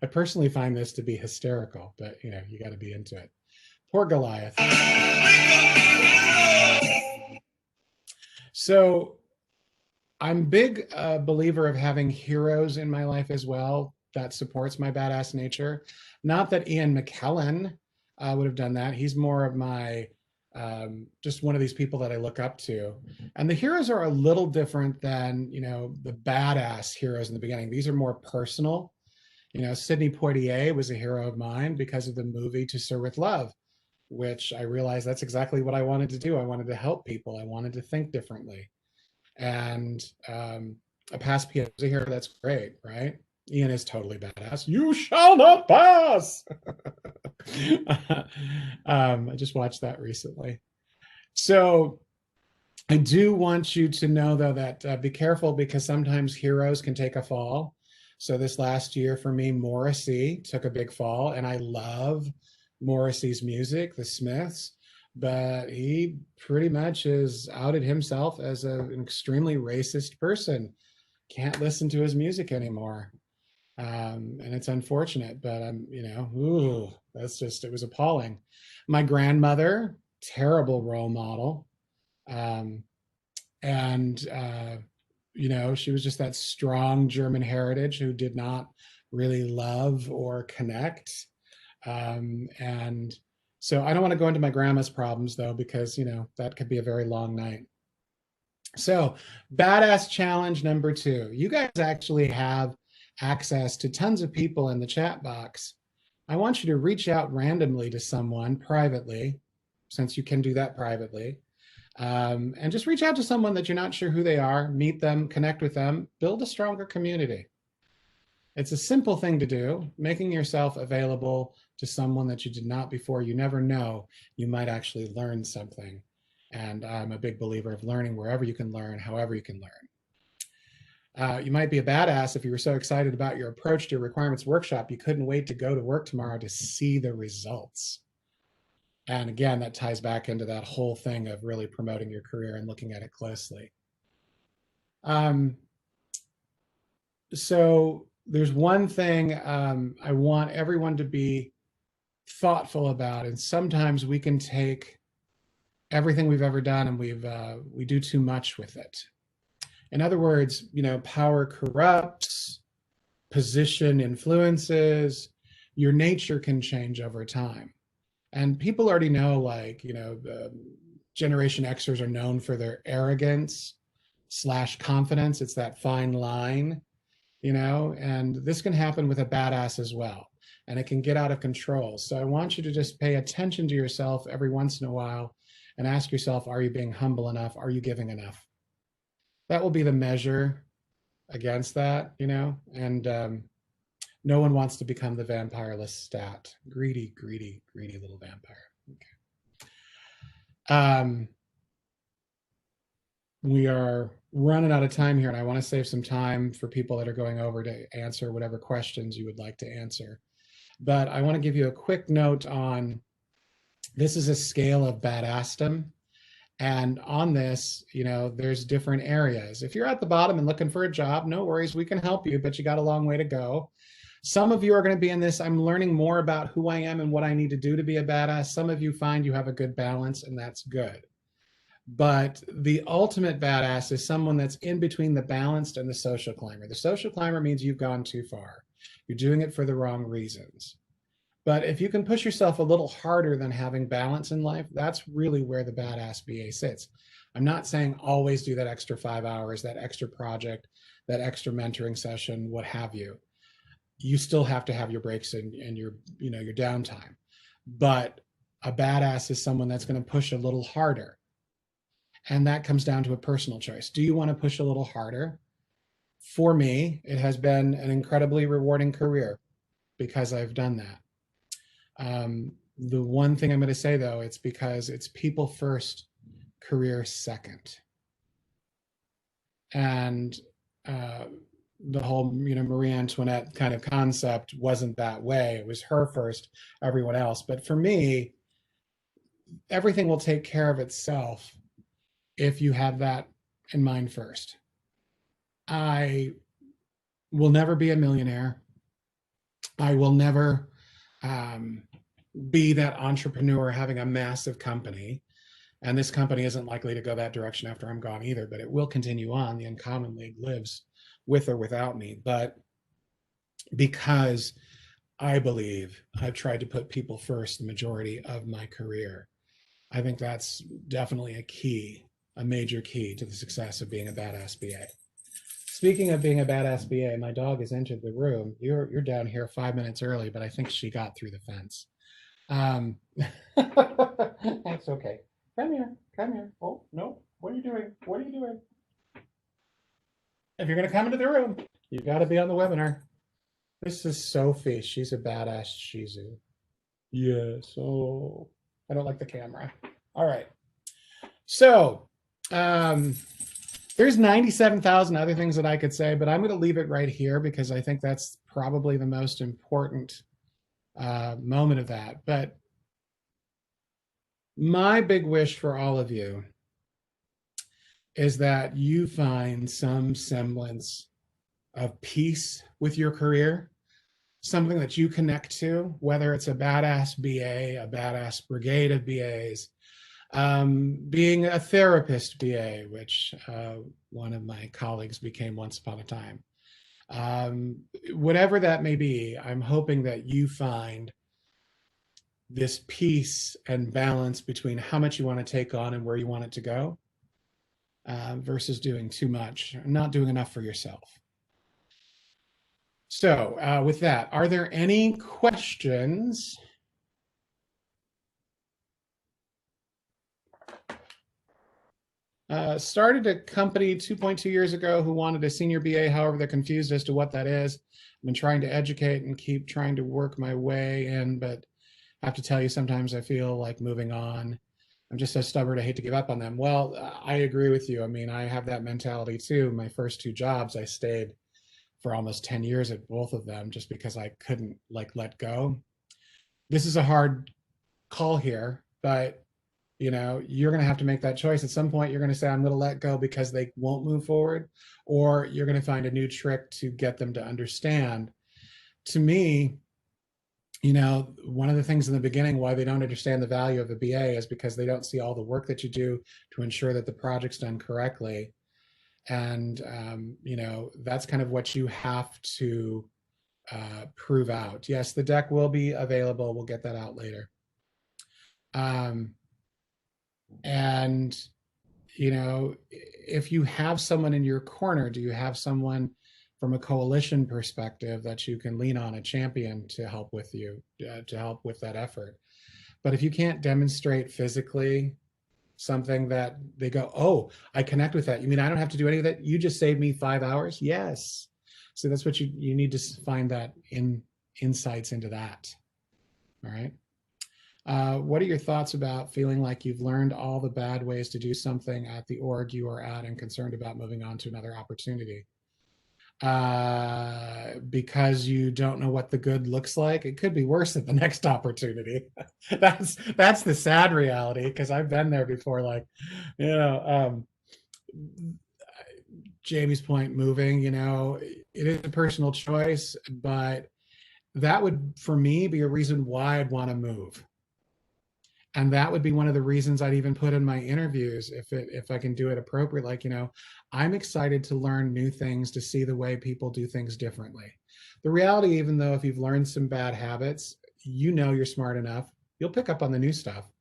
I personally find this to be hysterical, but you got to be into it. Poor Goliath. So I'm a big believer of having heroes in my life as well. That supports my badass nature. Not that Ian McKellen would have done that. He's more of my, just one of these people that I look up to. And the heroes are a little different than, the badass heroes in the beginning. These are more personal. Sidney Poitier was a hero of mine because of the movie To Sir With Love, which I realized that's exactly what I wanted to do. I wanted to help people. I wanted to think differently. And a pass piano is a hero, that's great, right? Ian is totally badass. You shall not pass. I just watched that recently. So I do want you to know, though, that be careful because sometimes heroes can take a fall. So this last year for me, Morrissey took a big fall, and I love Morrissey's music, the Smiths, but he pretty much has outed himself as an extremely racist person. Can't listen to his music anymore. And it's unfortunate, but it was appalling. My grandmother, terrible role model. She was just that strong German heritage who did not really love or connect. And so I don't want to go into my grandma's problems, though, because, that could be a very long night. So badass challenge number 2. You guys actually have access to tons of people in the chat box. I want you to reach out randomly to someone privately, since you can do that privately. And just reach out to someone that you're not sure who they are, meet them, connect with them, build a stronger community. It's a simple thing to do, making yourself available to someone that you did not before. You never know, you might actually learn something. And I'm a big believer of learning wherever you can learn, however you can learn. You might be a badass if you were so excited about your approach to your requirements workshop, you couldn't wait to go to work tomorrow to see the results. And again, that ties back into that whole thing of really promoting your career and looking at it closely. So there's one thing I want everyone to be thoughtful about, and sometimes we can take everything we've ever done and we do too much with it. In other words, power corrupts, position influences, your nature can change over time. And people already know, the Generation Xers are known for their arrogance / confidence. It's that fine line, and this can happen with a badass as well. And it can get out of control. So I want you to just pay attention to yourself every once in a while and ask yourself, are you being humble enough? Are you giving enough? That will be the measure against that, and no one wants to become the vampire Lestat. Greedy, greedy, greedy little vampire. Okay. We are running out of time here, and I want to save some time for people that are going over to answer whatever questions you would like to answer. But I want to give you a quick note on, this is a scale of badassdom. And on this, there's different areas. If you're at the bottom and looking for a job, no worries, we can help you, but you got a long way to go. Some of you are going to be in this, I'm learning more about who I am and what I need to do to be a badass. Some of you find you have a good balance, and that's good. But the ultimate badass is someone that's in between the balanced and the social climber. The social climber means you've gone too far. You're doing it for the wrong reasons. But if you can push yourself a little harder than having balance in life, that's really where the badass BA sits. I'm not saying always do that extra 5 hours, that extra project, that extra mentoring session, what have you. You still have to have your breaks and your, your downtime. But a badass is someone that's going to push a little harder. And that comes down to a personal choice. Do you want to push a little harder? For me, it has been an incredibly rewarding career because I've done that. The one thing I'm going to say, though, it's because it's people first, career second. And the whole, Marie Antoinette kind of concept wasn't that way. It was her first, everyone else. But for me, everything will take care of itself if you have that in mind first. I will never be a millionaire. I will never be that entrepreneur having a massive company. And this company isn't likely to go that direction after I'm gone either, but it will continue on. The Uncommon League lives with or without me. But because I believe I've tried to put people first the majority of my career, I think that's definitely a key, a major key to the success of being a badass BA. Speaking of being a badass BA, my dog has entered the room. You're down here 5 minutes early, but I think she got through the fence. That's okay. Come here. Oh, no. What are you doing? What are you doing? If you're going to come into the room, you've got to be on the webinar. This is Sophie. She's a badass Shih Tzu. Yes. Oh, I don't like the camera. All right. So, there's 97,000 other things that I could say, but I'm going to leave it right here because I think that's probably the most important moment of that. But my big wish for all of you is that you find some semblance of peace with your career, something that you connect to, whether it's a badass BA, a badass brigade of BAs, being a therapist BA, which one of my colleagues became once upon a time. Whatever that may be, I'm hoping that you find this peace and balance between how much you want to take on and where you want it to go, versus doing too much, not doing enough for yourself. So with that, are there any questions? Started a company 2.2 years ago who wanted a senior BA. However, they're confused as to what that is. I've been trying to educate and keep trying to work my way in, but I have to tell you, sometimes I feel like moving on. I'm just so stubborn, I hate to give up on them. Well, I agree with you. I mean, I have that mentality too. My first 2 jobs, I stayed for almost 10 years at both of them just because I couldn't let go. This is a hard call here, but you're going to have to make that choice. At some point, you're going to say, I'm going to let go because they won't move forward, or you're going to find a new trick to get them to understand. To me, one of the things in the beginning why they don't understand the value of a BA is because they don't see all the work that you do to ensure that the project's done correctly. And, that's kind of what you have to prove out. Yes, the deck will be available. We'll get that out later. And, if you have someone in your corner, do you have someone from a coalition perspective that you can lean on, a champion to help with you, to help with that effort? But if you can't demonstrate physically something that they go, oh, I connect with that. You mean I don't have to do any of that? You just saved me 5 hours? Yes. So that's what you need to find, that insights into that. All right. What are your thoughts about feeling like you've learned all the bad ways to do something at the org you are at and concerned about moving on to another opportunity? Because you don't know what the good looks like. It could be worse at the next opportunity. That's the sad reality, because I've been there before. Jamie's point, moving, it is a personal choice, but that would, for me, be a reason why I'd want to move. And that would be one of the reasons I'd even put in my interviews, if I can do it appropriate, like, I'm excited to learn new things, to see the way people do things differently. The reality, even though if you've learned some bad habits, you're smart enough, you'll pick up on the new stuff.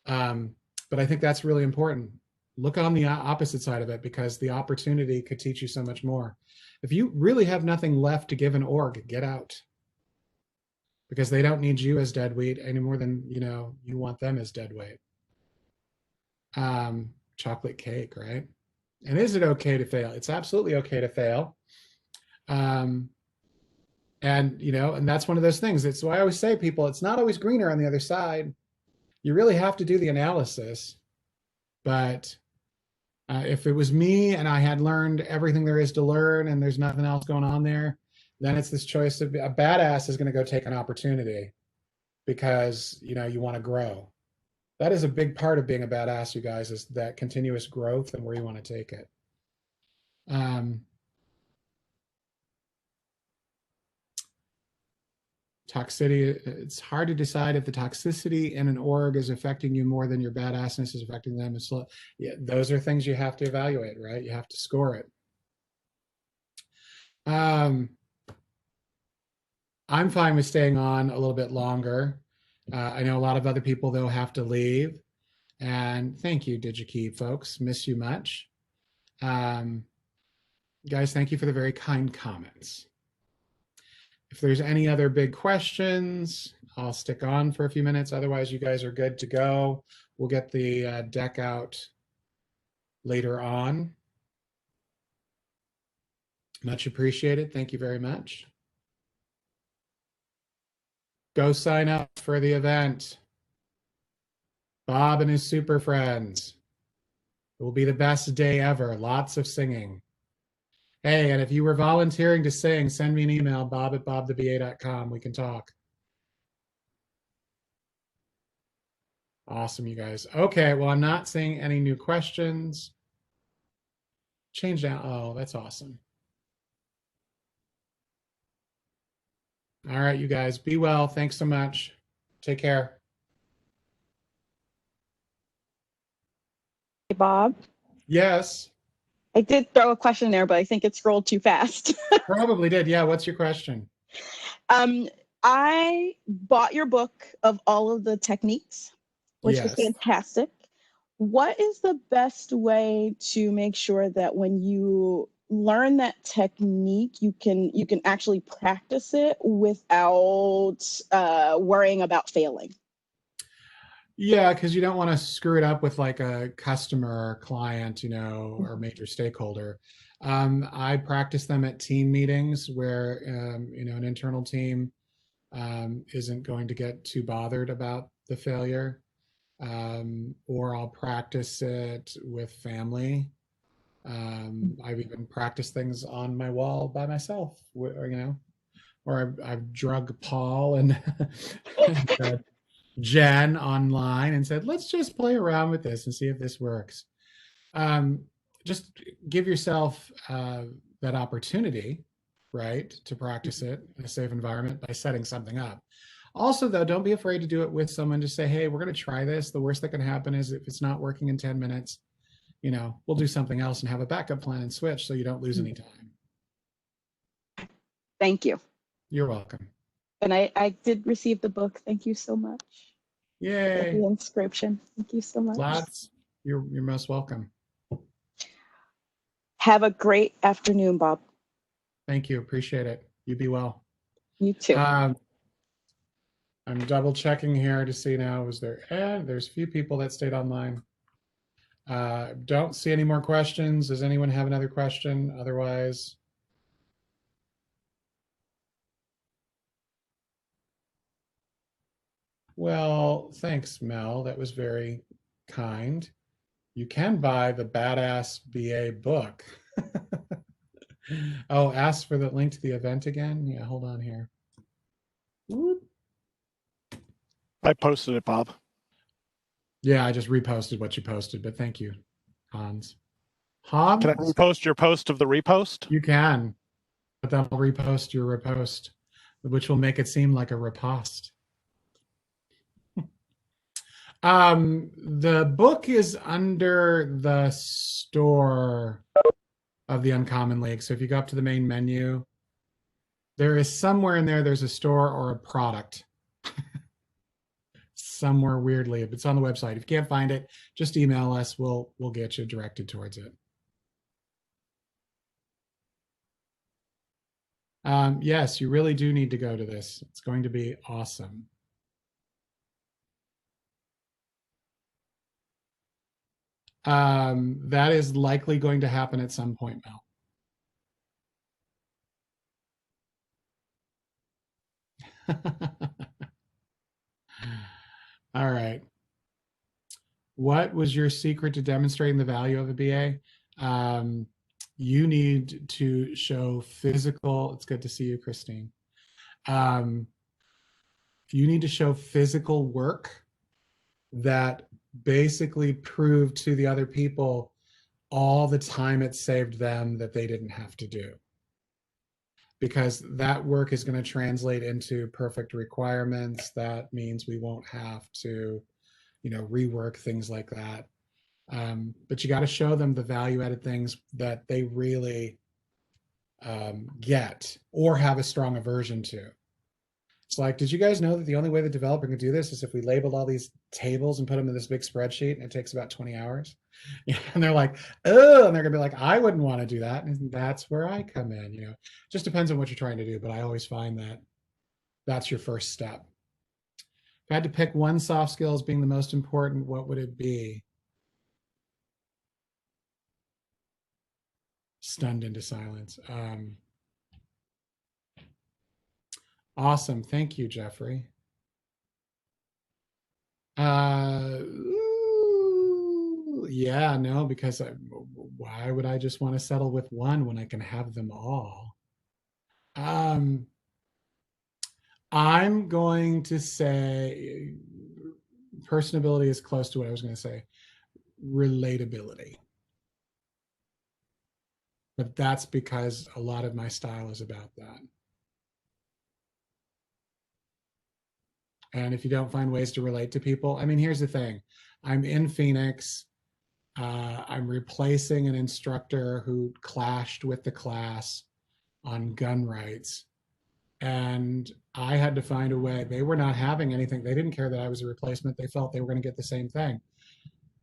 But I think that's really important. Look on the opposite side of it, because the opportunity could teach you so much more. If you really have nothing left to give an org, get out, because they don't need you as dead weight any more than you want them as dead weight. Chocolate cake, right? And is it okay to fail? It's absolutely okay to fail. And that's one of those things. It's why I always say, people, it's not always greener on the other side. You really have to do the analysis. But if it was me and I had learned everything there is to learn and there's nothing else going on there, then it's this choice of a badass is going to go take an opportunity because, you want to grow. That is a big part of being a badass, you guys, is that continuous growth and where you want to take it. Toxicity, it's hard to decide if the toxicity in an org is affecting you more than your badassness is affecting them. So, yeah, those are things you have to evaluate, right? You have to score it. I'm fine with staying on a little bit longer. I know a lot of other people, though, have to leave. And thank you, DigiKey folks. Miss you much. Guys, thank you for the very kind comments. If there's any other big questions, I'll stick on for a few minutes. Otherwise, you guys are good to go. We'll get the deck out later on. Much appreciated. Thank you very much. Go sign up for the event. Bob and his super friends. It will be the best day ever. Lots of singing. Hey, and if you were volunteering to sing, send me an email, bob@bobtheba.com. We can talk. Awesome, you guys. Okay, well, I'm not seeing any new questions. Change down. Oh, that's awesome. All right, you guys, be well. Thanks so much. Take care. Hey, Bob. Yes. I did throw a question there, but I think it scrolled too fast. Probably did. Yeah, what's your question? I bought your book of all of the techniques, which was fantastic. What is the best way to make sure that when you learn that technique, you can actually practice it without worrying about failing? Yeah, because you don't want to screw it up with like a customer or client, or major stakeholder. I practice them at team meetings where, an internal team isn't going to get too bothered about the failure. Or I'll practice it with family. I've even practiced things on my wall by myself, or I've drug Paul and Jen online and said, let's just play around with this and see if this works. Just give yourself that opportunity, right, to practice it in a safe environment by setting something up. Also, though, don't be afraid to do it with someone. Just say, hey, we're going to try this. The worst that can happen is if it's not working in 10 minutes, we'll do something else and have a backup plan and switch so you don't lose any time. Thank you. You're welcome. And I did receive the book. Thank you so much. Yay. The inscription. Thank you so much. Lots. You're most welcome. Have a great afternoon, Bob. Thank you. Appreciate it. You be well. You too. I'm double checking here to see now, there's a few people that stayed online. Don't see any more questions. Does anyone have another question? Otherwise, well, thanks, Mel. That was very kind. You can buy the Badass BA book. Oh, ask for the link to the event again. Yeah, hold on here. Whoop. I posted it, Bob. Yeah, I just reposted what you posted, but thank you, Hans. Hans? Can I repost your post of the repost? You can, but that'll repost your repost, which will make it seem like a riposte. The book is under the store of the Uncommon League. So if you go up to the main menu, there is somewhere in there, there's a store or a product. Somewhere weirdly, if it's on the website. If you can't find it, just email us. We'll get you directed towards it. Yes, you really do need to go to this. It's going to be awesome. That is likely going to happen at some point, Mel. All right. What was your secret to demonstrating the value of a BA? You need to show physical. It's good to see you, Christine. You need to show physical work that basically proved to the other people all the time it saved them that they didn't have to do. Because that work is going to translate into perfect requirements. That means we won't have to, rework things like that. But you got to show them the value added things that they really get or have a strong aversion to. It's like, did you guys know that the only way the developer can do this is if we labeled all these tables and put them in this big spreadsheet, and it takes about 20 hours? And they're like, oh, and they're gonna be like, I wouldn't want to do that. And that's where I come in. Just depends on what you're trying to do, but I always find that that's your first step. If I had to pick one soft skill as being the most important, what would it be? Stunned into silence. Awesome. Thank you, Jeffrey. Yeah, no, because why would I just want to settle with one when I can have them all? I'm going to say personability is close to what I was going to say. Relatability. But that's because a lot of my style is about that. And if you don't find ways to relate to people, I mean, here's the thing. I'm in Phoenix. I'm replacing an instructor who clashed with the class on gun rights. And I had to find a way. They were not having anything. They didn't care that I was a replacement. They felt they were going to get the same thing.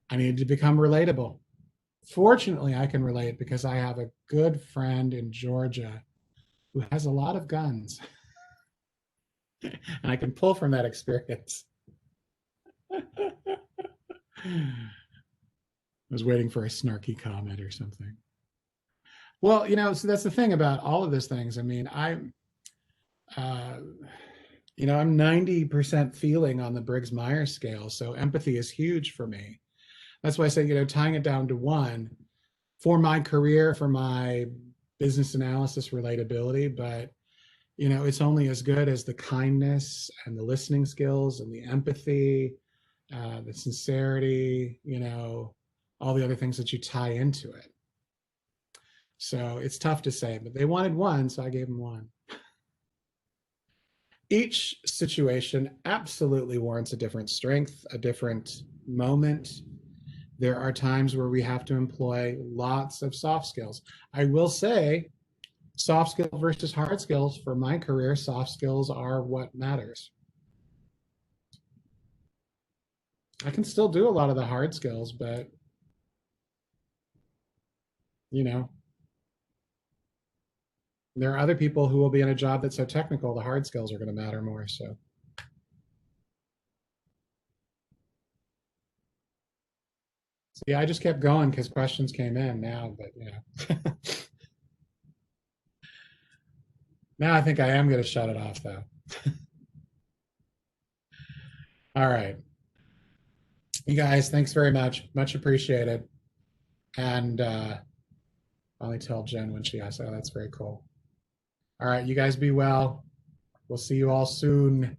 I needed to become relatable. Fortunately, I can relate because I have a good friend in Georgia who has a lot of guns. And I can pull from that experience. I was waiting for a snarky comment or something. Well, so that's the thing about all of these things. I mean, I'm 90% feeling on the Briggs-Myers scale. So empathy is huge for me. That's why I say, tying it down to one for my career, for my business analysis relatability, but it's only as good as the kindness and the listening skills and the empathy, the sincerity, all the other things that you tie into it. So it's tough to say, but they wanted one, so I gave them one. Each situation absolutely warrants a different strength, a different moment. There are times where we have to employ lots of soft skills. I will say, soft skill versus hard skills, for my career, soft skills are what matters. I can still do a lot of the hard skills, but there are other people who will be in a job that's so technical, the hard skills are going to matter more. So yeah, I just kept going because questions came in now, but now I think I am going to shut it off though. All right. You guys, thanks very much. Much appreciated. And I'll tell Jen when she asks. Oh, that's very cool. All right, you guys be well. We'll see you all soon.